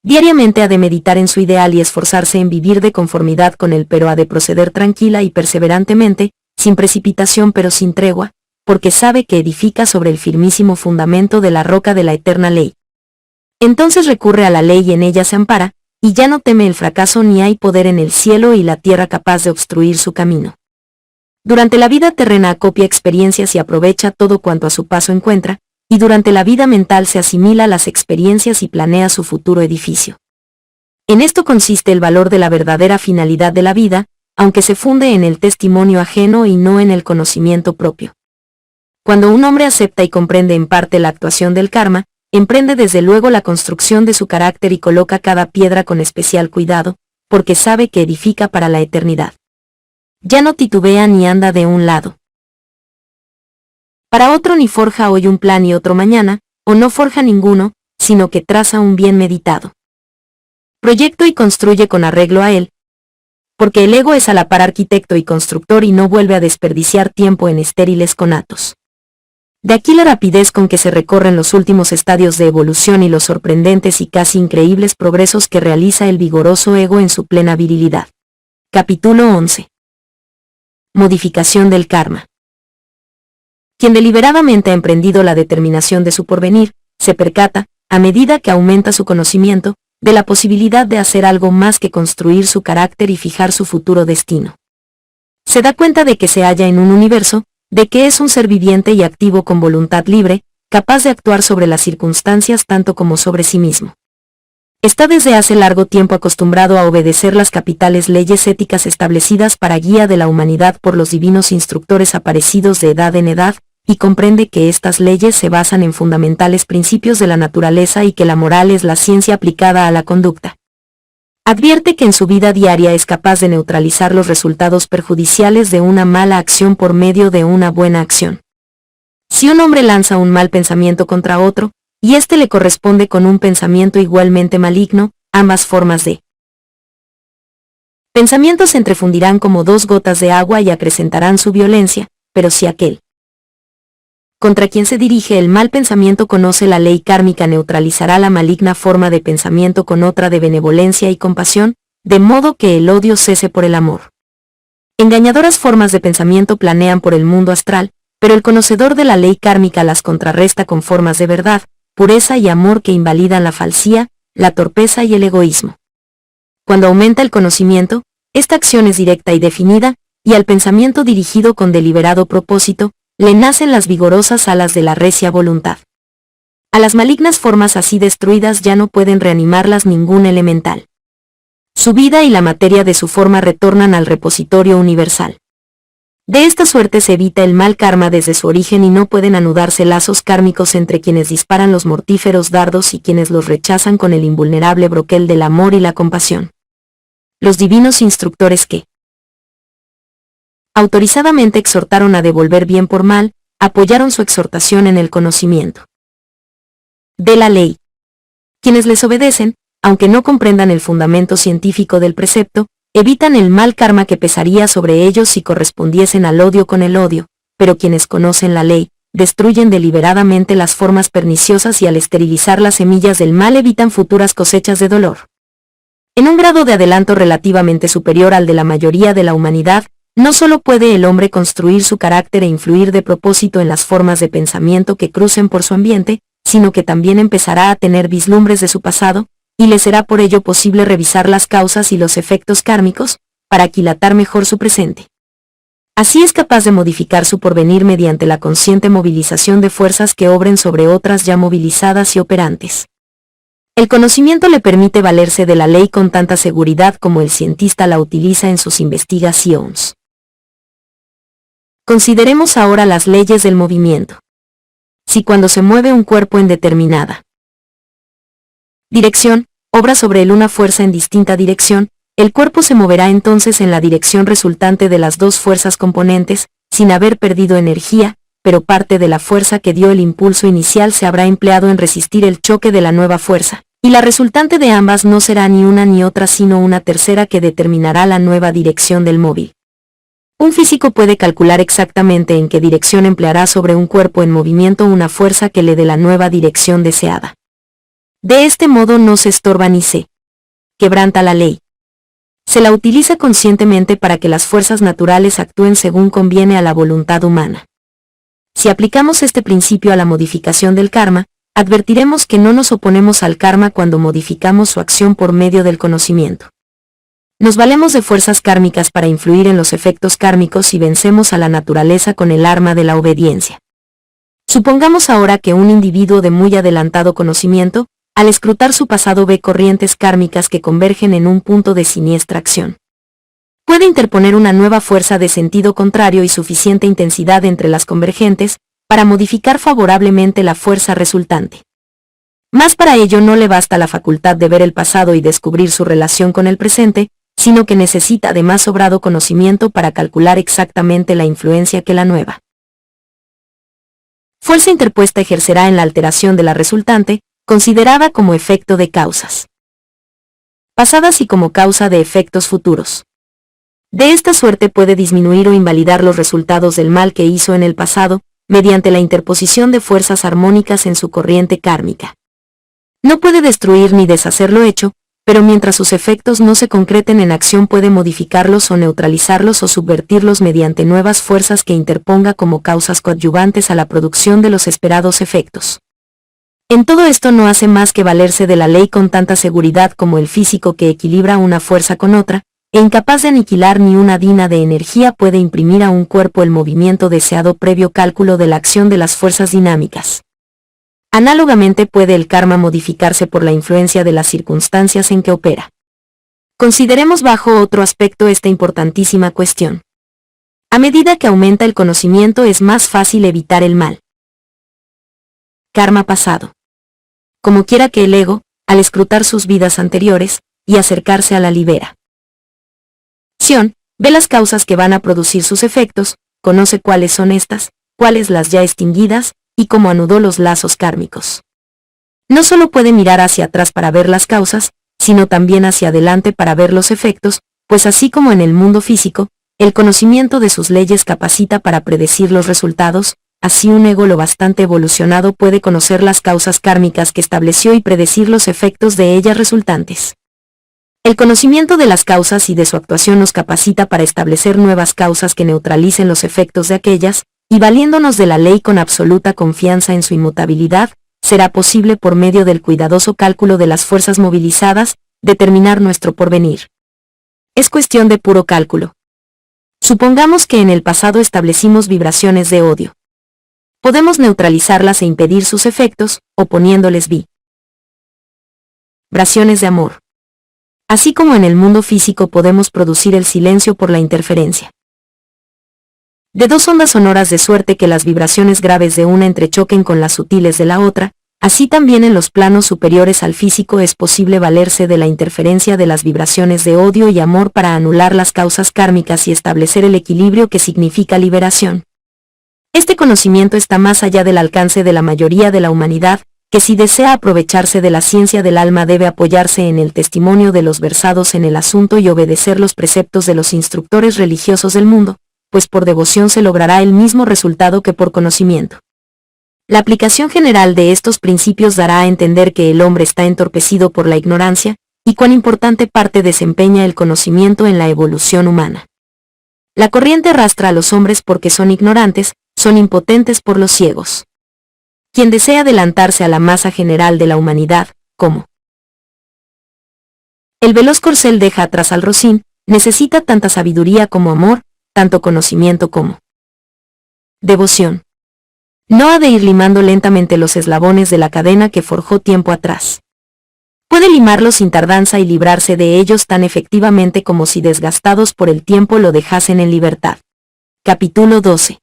Diariamente ha de meditar en su ideal y esforzarse en vivir de conformidad con él, pero ha de proceder tranquila y perseverantemente, sin precipitación pero sin tregua, porque sabe que edifica sobre el firmísimo fundamento de la roca de la eterna ley. Entonces recurre a la ley y en ella se ampara, y ya no teme el fracaso ni hay poder en el cielo y la tierra capaz de obstruir su camino. Durante la vida terrena acopia experiencias y aprovecha todo cuanto a su paso encuentra, y durante la vida mental se asimila las experiencias y planea su futuro edificio. En esto consiste el valor de la verdadera finalidad de la vida, aunque se funde en el testimonio ajeno y no en el conocimiento propio. Cuando un hombre acepta y comprende en parte la actuación del karma, emprende desde luego la construcción de su carácter y coloca cada piedra con especial cuidado, porque sabe que edifica para la eternidad. Ya no titubea ni anda de un lado para otro, ni forja hoy un plan y otro mañana, o no forja ninguno, sino que traza un bien meditado proyecto y construye con arreglo a él, porque el ego es a la par arquitecto y constructor y no vuelve a desperdiciar tiempo en estériles conatos. De aquí la rapidez con que se recorren los últimos estadios de evolución y los sorprendentes y casi increíbles progresos que realiza el vigoroso ego en su plena virilidad. Capítulo 11. Modificación del karma. Quien deliberadamente ha emprendido la determinación de su porvenir, se percata, a medida que aumenta su conocimiento, de la posibilidad de hacer algo más que construir su carácter y fijar su futuro destino. Se da cuenta de que se halla en un universo, de que es un ser viviente y activo con voluntad libre, capaz de actuar sobre las circunstancias tanto como sobre sí mismo. Está desde hace largo tiempo acostumbrado a obedecer las capitales leyes éticas establecidas para guía de la humanidad por los divinos instructores aparecidos de edad en edad, y comprende que estas leyes se basan en fundamentales principios de la naturaleza y que la moral es la ciencia aplicada a la conducta. Advierte que en su vida diaria es capaz de neutralizar los resultados perjudiciales de una mala acción por medio de una buena acción. Si un hombre lanza un mal pensamiento contra otro, y éste le corresponde con un pensamiento igualmente maligno, ambas formas de pensamientos se entrefundirán como dos gotas de agua y acrecentarán su violencia, pero si aquel contra quien se dirige el mal pensamiento conoce la ley kármica, neutralizará la maligna forma de pensamiento con otra de benevolencia y compasión, de modo que el odio cese por el amor. Engañadoras formas de pensamiento planean por el mundo astral, pero el conocedor de la ley kármica las contrarresta con formas de verdad, pureza y amor que invalidan la falsía, la torpeza y el egoísmo. Cuando aumenta el conocimiento, esta acción es directa y definida, y al pensamiento dirigido con deliberado propósito, le nacen las vigorosas alas de la recia voluntad. A las malignas formas así destruidas ya no pueden reanimarlas ningún elemental. Su vida y la materia de su forma retornan al repositorio universal. De esta suerte se evita el mal karma desde su origen y no pueden anudarse lazos kármicos entre quienes disparan los mortíferos dardos y quienes los rechazan con el invulnerable broquel del amor y la compasión. Los divinos instructores que autorizadamente exhortaron a devolver bien por mal, apoyaron su exhortación en el conocimiento de la ley. Quienes les obedecen, aunque no comprendan el fundamento científico del precepto, evitan el mal karma que pesaría sobre ellos si correspondiesen al odio con el odio, pero quienes conocen la ley, destruyen deliberadamente las formas perniciosas y al esterilizar las semillas del mal evitan futuras cosechas de dolor. En un grado de adelanto relativamente superior al de la mayoría de la humanidad, no solo puede el hombre construir su carácter e influir de propósito en las formas de pensamiento que crucen por su ambiente, sino que también empezará a tener vislumbres de su pasado, y le será por ello posible revisar las causas y los efectos kármicos, para aquilatar mejor su presente. Así es capaz de modificar su porvenir mediante la consciente movilización de fuerzas que obren sobre otras ya movilizadas y operantes. El conocimiento le permite valerse de la ley con tanta seguridad como el cientista la utiliza en sus investigaciones. Consideremos ahora las leyes del movimiento. Si cuando se mueve un cuerpo en determinada dirección, obra sobre él una fuerza en distinta dirección, el cuerpo se moverá entonces en la dirección resultante de las dos fuerzas componentes, sin haber perdido energía, pero parte de la fuerza que dio el impulso inicial se habrá empleado en resistir el choque de la nueva fuerza, y la resultante de ambas no será ni una ni otra sino una tercera que determinará la nueva dirección del móvil. Un físico puede calcular exactamente en qué dirección empleará sobre un cuerpo en movimiento una fuerza que le dé la nueva dirección deseada. De este modo no se estorba ni se quebranta la ley. Se la utiliza conscientemente para que las fuerzas naturales actúen según conviene a la voluntad humana. Si aplicamos este principio a la modificación del karma, advertiremos que no nos oponemos al karma cuando modificamos su acción por medio del conocimiento. Nos valemos de fuerzas kármicas para influir en los efectos kármicos y vencemos a la naturaleza con el arma de la obediencia. Supongamos ahora que un individuo de muy adelantado conocimiento, al escrutar su pasado ve corrientes kármicas que convergen en un punto de siniestra acción. Puede interponer una nueva fuerza de sentido contrario y suficiente intensidad entre las convergentes, para modificar favorablemente la fuerza resultante. Mas para ello no le basta la facultad de ver el pasado y descubrir su relación con el presente, sino que necesita de más sobrado conocimiento para calcular exactamente la influencia que la nueva fuerza interpuesta ejercerá en la alteración de la resultante, considerada como efecto de causas pasadas y como causa de efectos futuros. De esta suerte puede disminuir o invalidar los resultados del mal que hizo en el pasado, mediante la interposición de fuerzas armónicas en su corriente kármica. No puede destruir ni deshacer lo hecho, pero mientras sus efectos no se concreten en acción puede modificarlos o neutralizarlos o subvertirlos mediante nuevas fuerzas que interponga como causas coadyuvantes a la producción de los esperados efectos. En todo esto no hace más que valerse de la ley con tanta seguridad como el físico que equilibra una fuerza con otra, e incapaz de aniquilar ni una dina de energía puede imprimir a un cuerpo el movimiento deseado previo cálculo de la acción de las fuerzas dinámicas. Análogamente puede el karma modificarse por la influencia de las circunstancias en que opera. Consideremos bajo otro aspecto esta importantísima cuestión. A medida que aumenta el conocimiento es más fácil evitar el mal. Karma pasado. Como quiera que el ego, al escrutar sus vidas anteriores, y acercarse a la liberación, ve las causas que van a producir sus efectos, conoce cuáles son estas, cuáles las ya extinguidas, y cómo anudó los lazos kármicos. No solo puede mirar hacia atrás para ver las causas, sino también hacia adelante para ver los efectos, pues así como en el mundo físico, el conocimiento de sus leyes capacita para predecir los resultados, así un ego lo bastante evolucionado puede conocer las causas kármicas que estableció y predecir los efectos de ellas resultantes. El conocimiento de las causas y de su actuación nos capacita para establecer nuevas causas que neutralicen los efectos de aquellas, y valiéndonos de la ley con absoluta confianza en su inmutabilidad, será posible por medio del cuidadoso cálculo de las fuerzas movilizadas, determinar nuestro porvenir. Es cuestión de puro cálculo. Supongamos que en el pasado establecimos vibraciones de odio. Podemos neutralizarlas e impedir sus efectos, oponiéndoles vibraciones de amor. Así como en el mundo físico podemos producir el silencio por la interferencia de dos ondas sonoras de suerte que las vibraciones graves de una entrechoquen con las sutiles de la otra, así también en los planos superiores al físico es posible valerse de la interferencia de las vibraciones de odio y amor para anular las causas kármicas y establecer el equilibrio que significa liberación. Este conocimiento está más allá del alcance de la mayoría de la humanidad, que si desea aprovecharse de la ciencia del alma debe apoyarse en el testimonio de los versados en el asunto y obedecer los preceptos de los instructores religiosos del mundo, pues por devoción se logrará el mismo resultado que por conocimiento. La aplicación general de estos principios dará a entender que el hombre está entorpecido por la ignorancia, y cuán importante parte desempeña el conocimiento en la evolución humana. La corriente arrastra a los hombres porque son ignorantes, son impotentes por los ciegos. Quien desea adelantarse a la masa general de la humanidad, como el veloz corcel deja atrás al rocín, necesita tanta sabiduría como amor, tanto conocimiento como devoción. No ha de ir limando lentamente los eslabones de la cadena que forjó tiempo atrás. Puede limarlos sin tardanza y librarse de ellos tan efectivamente como si desgastados por el tiempo lo dejasen en libertad. Capítulo 12.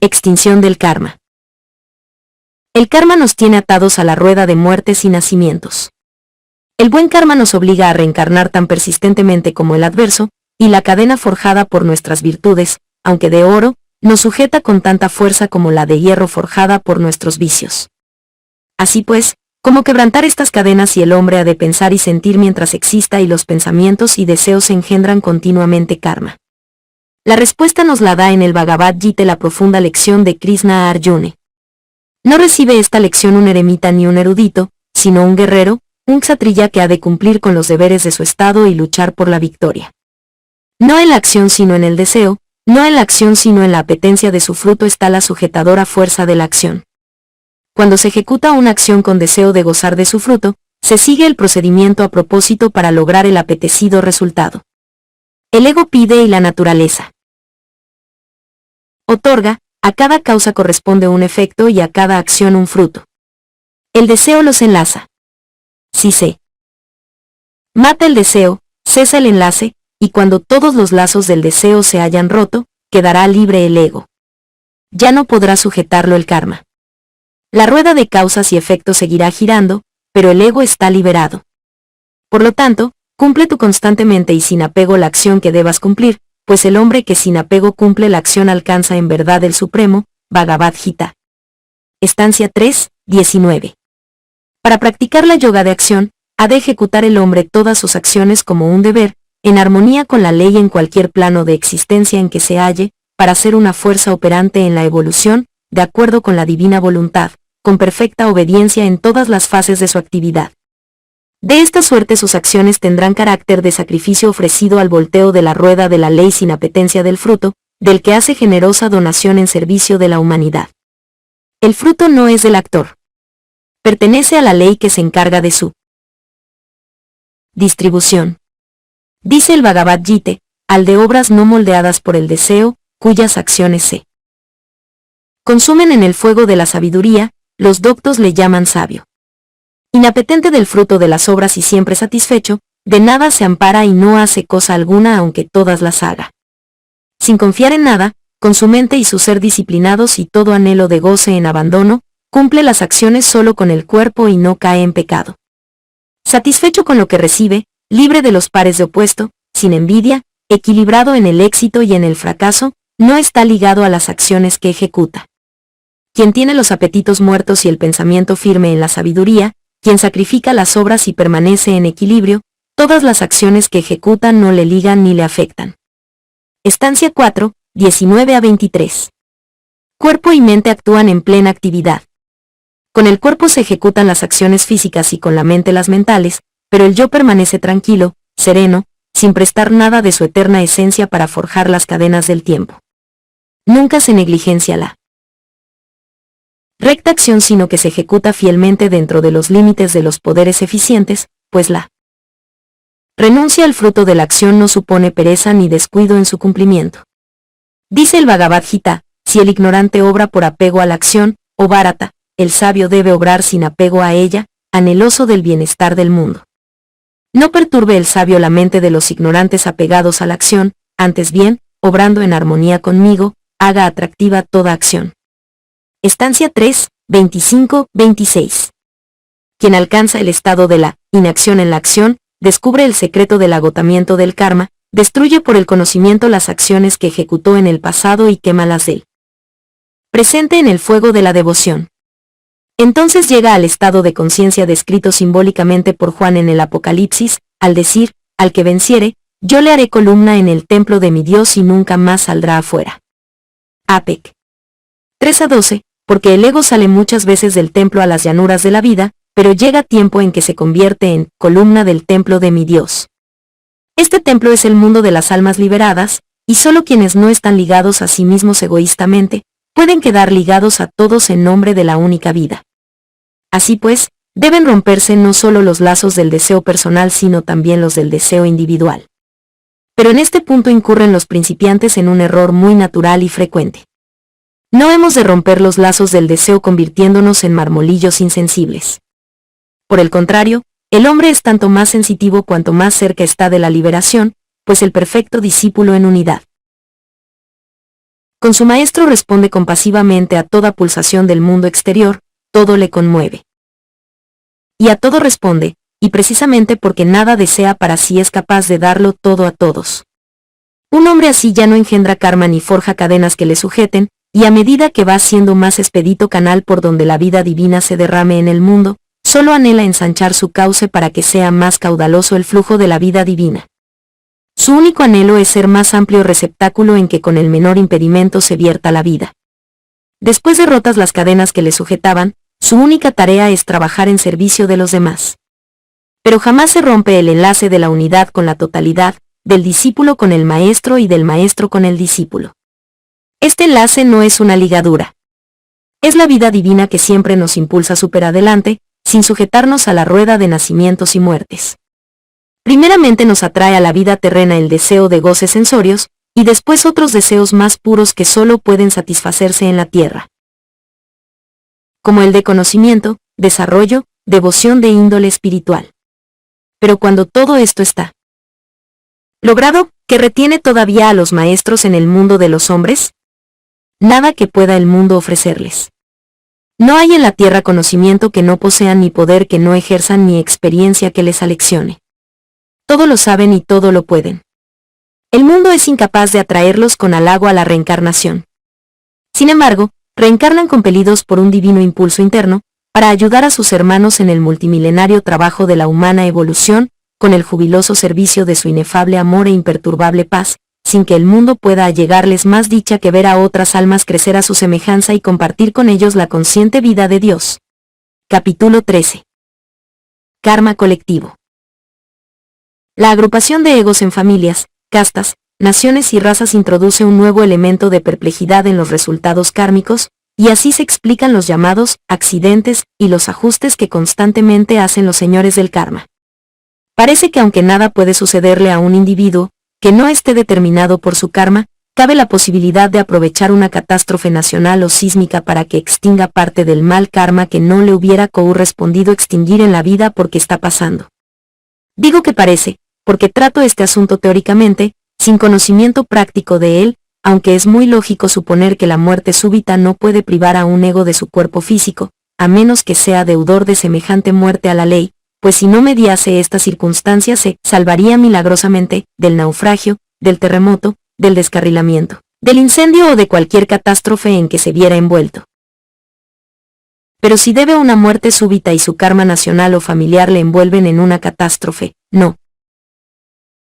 Extinción del karma. El karma nos tiene atados a la rueda de muertes y nacimientos. El buen karma nos obliga a reencarnar tan persistentemente como el adverso, y la cadena forjada por nuestras virtudes, aunque de oro, nos sujeta con tanta fuerza como la de hierro forjada por nuestros vicios. Así pues, ¿cómo quebrantar estas cadenas y el hombre ha de pensar y sentir mientras exista y los pensamientos y deseos engendran continuamente karma? La respuesta nos la da en el Bhagavad Gita la profunda lección de Krishna a Arjuna. No recibe esta lección un eremita ni un erudito, sino un guerrero, un kshatriya que ha de cumplir con los deberes de su estado y luchar por la victoria. No en la acción sino en el deseo, no en la acción sino en la apetencia de su fruto está la sujetadora fuerza de la acción. Cuando se ejecuta una acción con deseo de gozar de su fruto, se sigue el procedimiento a propósito para lograr el apetecido resultado. El ego pide y la naturaleza otorga, a cada causa corresponde un efecto y a cada acción un fruto. El deseo los enlaza. Si se mata el deseo, cesa el enlace, y cuando todos los lazos del deseo se hayan roto, quedará libre el ego. Ya no podrá sujetarlo el karma. La rueda de causas y efectos seguirá girando, pero el ego está liberado. Por lo tanto, cumple tú constantemente y sin apego la acción que debas cumplir, pues el hombre que sin apego cumple la acción alcanza en verdad el Supremo. Bhagavad Gita. Estancia 3, 19. Para practicar la yoga de acción, ha de ejecutar el hombre todas sus acciones como un deber, en armonía con la ley en cualquier plano de existencia en que se halle, para ser una fuerza operante en la evolución, de acuerdo con la divina voluntad, con perfecta obediencia en todas las fases de su actividad. De esta suerte sus acciones tendrán carácter de sacrificio ofrecido al volteo de la rueda de la ley sin apetencia del fruto, del que hace generosa donación en servicio de la humanidad. El fruto no es del actor. Pertenece a la ley que se encarga de su distribución. Dice el Bhagavad Gita, al de obras no moldeadas por el deseo, cuyas acciones se consumen en el fuego de la sabiduría, los doctos le llaman sabio. Inapetente del fruto de las obras y siempre satisfecho, de nada se ampara y no hace cosa alguna aunque todas las haga. Sin confiar en nada, con su mente y su ser disciplinados y todo anhelo de goce en abandono, cumple las acciones solo con el cuerpo y no cae en pecado. Satisfecho con lo que recibe, libre de los pares de opuesto, sin envidia, equilibrado en el éxito y en el fracaso, no está ligado a las acciones que ejecuta. Quien tiene los apetitos muertos y el pensamiento firme en la sabiduría, quien sacrifica las obras y permanece en equilibrio, todas las acciones que ejecutan no le ligan ni le afectan. Estancia 4, 19 a 23. Cuerpo y mente actúan en plena actividad. Con el cuerpo se ejecutan las acciones físicas y con la mente las mentales, pero el yo permanece tranquilo, sereno, sin prestar nada de su eterna esencia para forjar las cadenas del tiempo. Nunca se negligencia la recta acción sino que se ejecuta fielmente dentro de los límites de los poderes eficientes, pues la renuncia al fruto de la acción no supone pereza ni descuido en su cumplimiento. Dice el Bhagavad Gita, si el ignorante obra por apego a la acción, o bharata, el sabio debe obrar sin apego a ella, anheloso del bienestar del mundo. No perturbe el sabio la mente de los ignorantes apegados a la acción, antes bien, obrando en armonía conmigo, haga atractiva toda acción. Estancia 3, 25, 26. Quien alcanza el estado de la inacción en la acción, descubre el secreto del agotamiento del karma, destruye por el conocimiento las acciones que ejecutó en el pasado y quema las del presente en el fuego de la devoción. Entonces llega al estado de conciencia descrito simbólicamente por Juan en el Apocalipsis, al decir, al que venciere, yo le haré columna en el templo de mi Dios y nunca más saldrá afuera. Apec. 3-12, porque el ego sale muchas veces del templo a las llanuras de la vida, pero llega tiempo en que se convierte en columna del templo de mi Dios. Este templo es el mundo de las almas liberadas, y solo quienes no están ligados a sí mismos egoístamente, pueden quedar ligados a todos en nombre de la única vida. Así pues, deben romperse no solo los lazos del deseo personal sino también los del deseo individual. Pero en este punto incurren los principiantes en un error muy natural y frecuente. No hemos de romper los lazos del deseo convirtiéndonos en marmolillos insensibles. Por el contrario, el hombre es tanto más sensitivo cuanto más cerca está de la liberación, pues el perfecto discípulo en unidad con su maestro responde compasivamente a toda pulsación del mundo exterior, todo le conmueve. Y a todo responde, y precisamente porque nada desea para sí es capaz de darlo todo a todos. Un hombre así ya no engendra karma ni forja cadenas que le sujeten, y a medida que va siendo más expedito canal por donde la vida divina se derrame en el mundo, solo anhela ensanchar su cauce para que sea más caudaloso el flujo de la vida divina. Su único anhelo es ser más amplio receptáculo en que con el menor impedimento se vierta la vida. Después de rotas las cadenas que le sujetaban, su única tarea es trabajar en servicio de los demás. Pero jamás se rompe el enlace de la unidad con la totalidad, del discípulo con el maestro y del maestro con el discípulo. Este enlace no es una ligadura. Es la vida divina que siempre nos impulsa súper adelante, sin sujetarnos a la rueda de nacimientos y muertes. Primeramente nos atrae a la vida terrena el deseo de goces sensorios, y después otros deseos más puros que solo pueden satisfacerse en la tierra, como el de conocimiento, desarrollo, devoción de índole espiritual. Pero cuando todo esto está logrado, ¿qué retiene todavía a los maestros en el mundo de los hombres? Nada que pueda el mundo ofrecerles. No hay en la tierra conocimiento que no posean ni poder que no ejerzan ni experiencia que les aleccione. Todo lo saben y todo lo pueden. El mundo es incapaz de atraerlos con halago a la reencarnación. Sin embargo, reencarnan compelidos por un divino impulso interno, para ayudar a sus hermanos en el multimilenario trabajo de la humana evolución, con el jubiloso servicio de su inefable amor e imperturbable paz, sin que el mundo pueda allegarles más dicha que ver a otras almas crecer a su semejanza y compartir con ellos la consciente vida de Dios. Capítulo 13. Karma colectivo. La agrupación de egos en familias, castas, naciones y razas introduce un nuevo elemento de perplejidad en los resultados kármicos, y así se explican los llamados accidentes y los ajustes que constantemente hacen los señores del karma. Parece que aunque nada puede sucederle a un individuo que no esté determinado por su karma, cabe la posibilidad de aprovechar una catástrofe nacional o sísmica para que extinga parte del mal karma que no le hubiera correspondido extinguir en la vida porque está pasando. Digo que parece, porque trato este asunto teóricamente, sin conocimiento práctico de él, aunque es muy lógico suponer que la muerte súbita no puede privar a un ego de su cuerpo físico, a menos que sea deudor de semejante muerte a la ley, pues si no mediase esta circunstancia se salvaría milagrosamente del naufragio, del terremoto, del descarrilamiento, del incendio o de cualquier catástrofe en que se viera envuelto. Pero si debe una muerte súbita y su karma nacional o familiar le envuelven en una catástrofe, no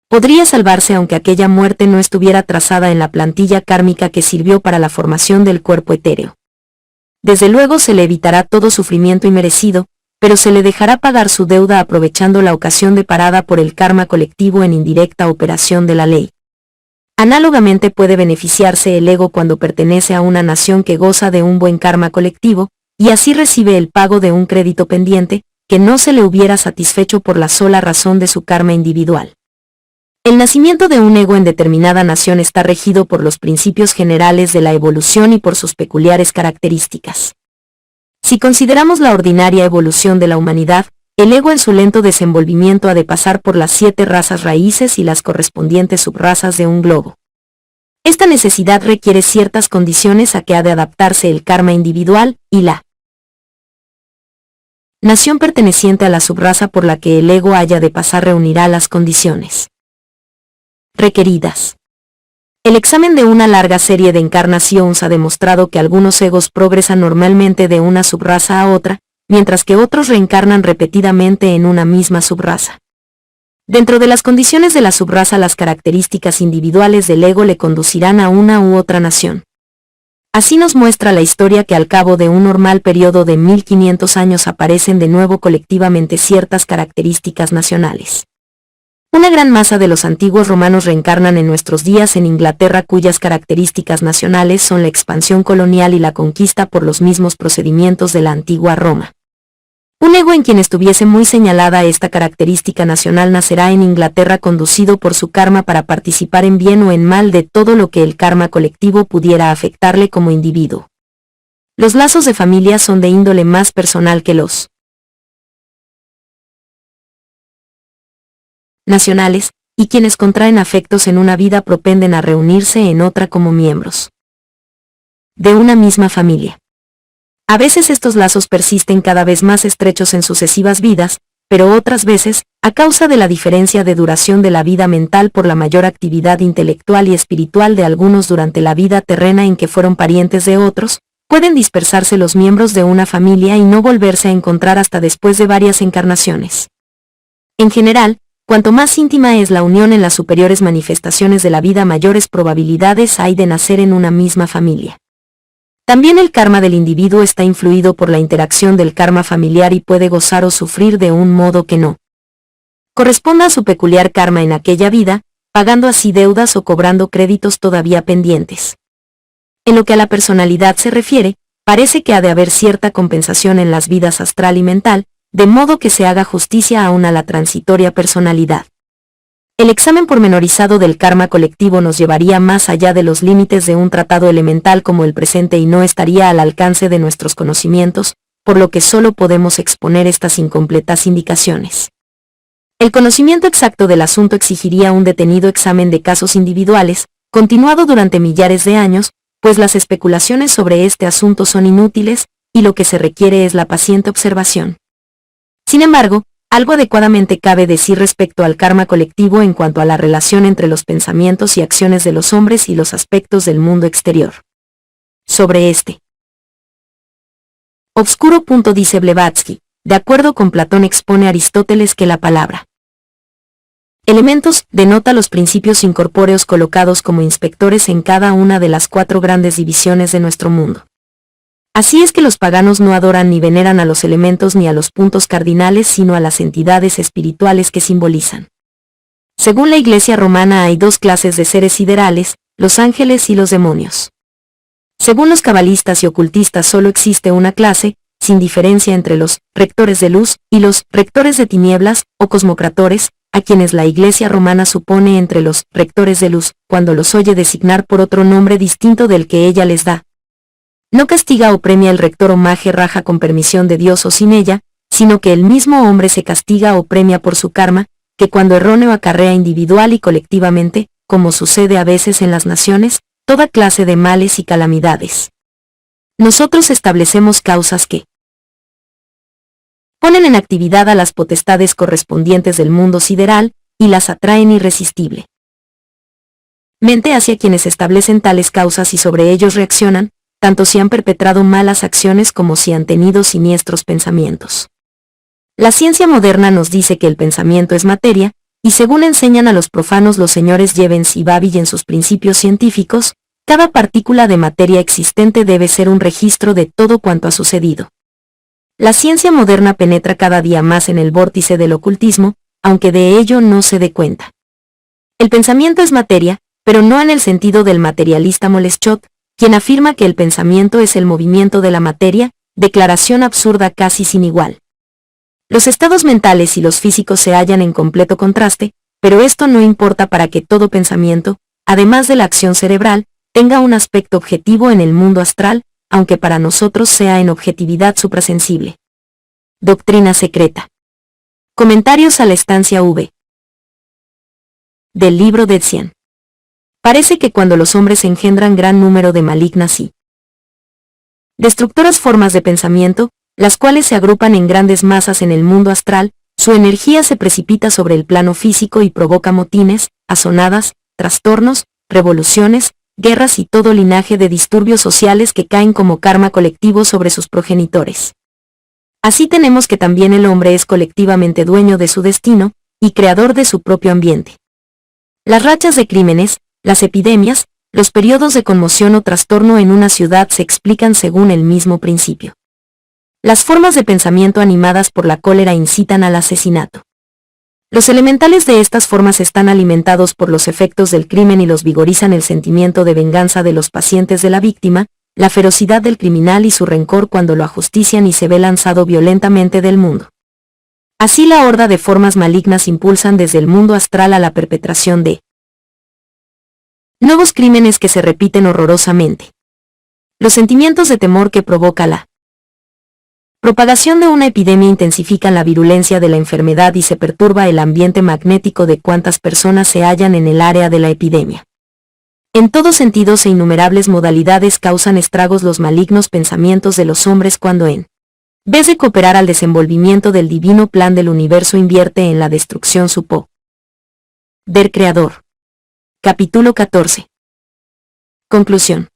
podría salvarse aunque aquella muerte no estuviera trazada en la plantilla kármica que sirvió para la formación del cuerpo etéreo. Desde luego se le evitará todo sufrimiento inmerecido, pero se le dejará pagar su deuda aprovechando la ocasión deparada por el karma colectivo en indirecta operación de la ley. Análogamente puede beneficiarse el ego cuando pertenece a una nación que goza de un buen karma colectivo, y así recibe el pago de un crédito pendiente, que no se le hubiera satisfecho por la sola razón de su karma individual. El nacimiento de un ego en determinada nación está regido por los principios generales de la evolución y por sus peculiares características. Si consideramos la ordinaria evolución de la humanidad, el ego en su lento desenvolvimiento ha de pasar por las 7 razas raíces y las correspondientes subrazas de un globo. Esta necesidad requiere ciertas condiciones a que ha de adaptarse el karma individual, y la nación perteneciente a la subraza por la que el ego haya de pasar reunirá las condiciones requeridas. El examen de una larga serie de encarnaciones ha demostrado que algunos egos progresan normalmente de una subraza a otra, mientras que otros reencarnan repetidamente en una misma subraza. Dentro de las condiciones de la subraza, las características individuales del ego le conducirán a una u otra nación. Así nos muestra la historia que al cabo de un normal periodo de 1500 años aparecen de nuevo colectivamente ciertas características nacionales. Una gran masa de los antiguos romanos reencarnan en nuestros días en Inglaterra, cuyas características nacionales son la expansión colonial y la conquista por los mismos procedimientos de la antigua Roma. Un ego en quien estuviese muy señalada esta característica nacional nacerá en Inglaterra conducido por su karma para participar en bien o en mal de todo lo que el karma colectivo pudiera afectarle como individuo. Los lazos de familia son de índole más personal que los nacionales, y quienes contraen afectos en una vida propenden a reunirse en otra como miembros de una misma familia. A veces estos lazos persisten cada vez más estrechos en sucesivas vidas, pero otras veces, a causa de la diferencia de duración de la vida mental por la mayor actividad intelectual y espiritual de algunos durante la vida terrena en que fueron parientes de otros, pueden dispersarse los miembros de una familia y no volverse a encontrar hasta después de varias encarnaciones. En general, cuanto más íntima es la unión en las superiores manifestaciones de la vida, mayores probabilidades hay de nacer en una misma familia. También el karma del individuo está influido por la interacción del karma familiar y puede gozar o sufrir de un modo que no corresponda a su peculiar karma en aquella vida, pagando así deudas o cobrando créditos todavía pendientes. En lo que a la personalidad se refiere, parece que ha de haber cierta compensación en las vidas astral y mental, de modo que se haga justicia aún a la transitoria personalidad. El examen pormenorizado del karma colectivo nos llevaría más allá de los límites de un tratado elemental como el presente y no estaría al alcance de nuestros conocimientos, por lo que solo podemos exponer estas incompletas indicaciones. El conocimiento exacto del asunto exigiría un detenido examen de casos individuales, continuado durante millares de años, pues las especulaciones sobre este asunto son inútiles, y lo que se requiere es la paciente observación. Sin embargo, algo adecuadamente cabe decir respecto al karma colectivo en cuanto a la relación entre los pensamientos y acciones de los hombres y los aspectos del mundo exterior. Sobre este obscuro punto dice Blavatsky, de acuerdo con Platón expone Aristóteles que la palabra elementos denota los principios incorpóreos colocados como inspectores en cada una de las 4 grandes divisiones de nuestro mundo. Así es que los paganos no adoran ni veneran a los elementos ni a los puntos cardinales, sino a las entidades espirituales que simbolizan. Según la Iglesia romana hay 2 clases de seres siderales, los ángeles y los demonios. Según los cabalistas y ocultistas solo existe una clase, sin diferencia entre los rectores de luz y los rectores de tinieblas o cosmocratores, a quienes la Iglesia romana supone entre los rectores de luz, cuando los oye designar por otro nombre distinto del que ella les da. No castiga o premia el rector o maje raja con permisión de Dios o sin ella, sino que el mismo hombre se castiga o premia por su karma, que cuando erróneo acarrea individual y colectivamente, como sucede a veces en las naciones, toda clase de males y calamidades. Nosotros establecemos causas que ponen en actividad a las potestades correspondientes del mundo sideral, y las atraen irresistiblemente hacia quienes establecen tales causas y sobre ellos reaccionan, tanto si han perpetrado malas acciones como si han tenido siniestros pensamientos. La ciencia moderna nos dice que el pensamiento es materia, y según enseñan a los profanos los señores Jevons y Babbage en sus principios científicos, cada partícula de materia existente debe ser un registro de todo cuanto ha sucedido. La ciencia moderna penetra cada día más en el vórtice del ocultismo, aunque de ello no se dé cuenta. El pensamiento es materia, pero no en el sentido del materialista Moleschott, quien afirma que el pensamiento es el movimiento de la materia, declaración absurda casi sin igual. Los estados mentales y los físicos se hallan en completo contraste, pero esto no importa para que todo pensamiento, además de la acción cerebral, tenga un aspecto objetivo en el mundo astral, aunque para nosotros sea en objetividad suprasensible. Doctrina secreta. Comentarios a la estancia V. Del libro de Etienne. Parece que cuando los hombres engendran gran número de malignas y destructoras formas de pensamiento, las cuales se agrupan en grandes masas en el mundo astral, su energía se precipita sobre el plano físico y provoca motines, azonadas, trastornos, revoluciones, guerras y todo linaje de disturbios sociales que caen como karma colectivo sobre sus progenitores. Así tenemos que también el hombre es colectivamente dueño de su destino y creador de su propio ambiente. Las rachas de crímenes, las epidemias, los periodos de conmoción o trastorno en una ciudad se explican según el mismo principio. Las formas de pensamiento animadas por la cólera incitan al asesinato. Los elementales de estas formas están alimentados por los efectos del crimen y los vigorizan el sentimiento de venganza de los pacientes de la víctima, la ferocidad del criminal y su rencor cuando lo ajustician y se ve lanzado violentamente del mundo. Así la horda de formas malignas impulsan desde el mundo astral a la perpetración de nuevos crímenes que se repiten horrorosamente. Los sentimientos de temor que provoca la propagación de una epidemia intensifican la virulencia de la enfermedad y se perturba el ambiente magnético de cuantas personas se hallan en el área de la epidemia. En todos sentidos e innumerables modalidades causan estragos los malignos pensamientos de los hombres cuando en vez de cooperar al desenvolvimiento del divino plan del universo invierte en la destrucción su poder creador. Capítulo 14. Conclusión.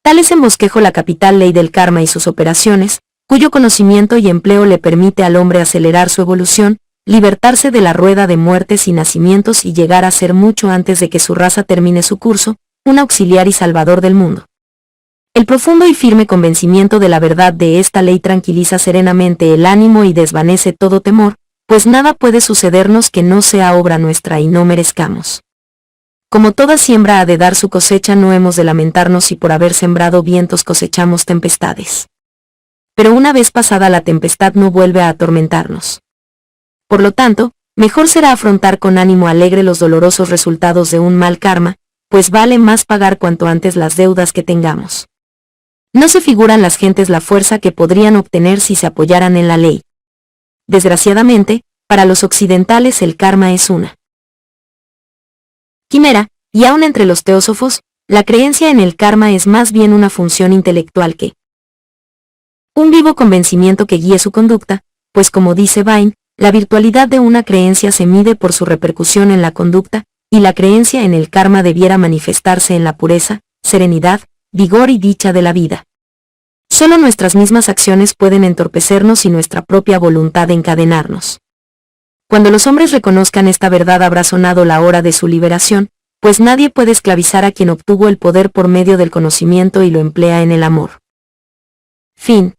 Tal es en bosquejo la capital ley del karma y sus operaciones, cuyo conocimiento y empleo le permite al hombre acelerar su evolución, libertarse de la rueda de muertes y nacimientos y llegar a ser mucho antes de que su raza termine su curso, un auxiliar y salvador del mundo. El profundo y firme convencimiento de la verdad de esta ley tranquiliza serenamente el ánimo y desvanece todo temor, pues nada puede sucedernos que no sea obra nuestra y no merezcamos. Como toda siembra ha de dar su cosecha, no hemos de lamentarnos si por haber sembrado vientos cosechamos tempestades. Pero una vez pasada la tempestad no vuelve a atormentarnos. Por lo tanto, mejor será afrontar con ánimo alegre los dolorosos resultados de un mal karma, pues vale más pagar cuanto antes las deudas que tengamos. No se figuran las gentes la fuerza que podrían obtener si se apoyaran en la ley. Desgraciadamente, para los occidentales el karma es una quimera, y aun entre los teósofos, la creencia en el karma es más bien una función intelectual que un vivo convencimiento que guíe su conducta, pues como dice Bain, la virtualidad de una creencia se mide por su repercusión en la conducta, y la creencia en el karma debiera manifestarse en la pureza, serenidad, vigor y dicha de la vida. Solo nuestras mismas acciones pueden entorpecernos y nuestra propia voluntad encadenarnos. Cuando los hombres reconozcan esta verdad habrá sonado la hora de su liberación, pues nadie puede esclavizar a quien obtuvo el poder por medio del conocimiento y lo emplea en el amor. Fin.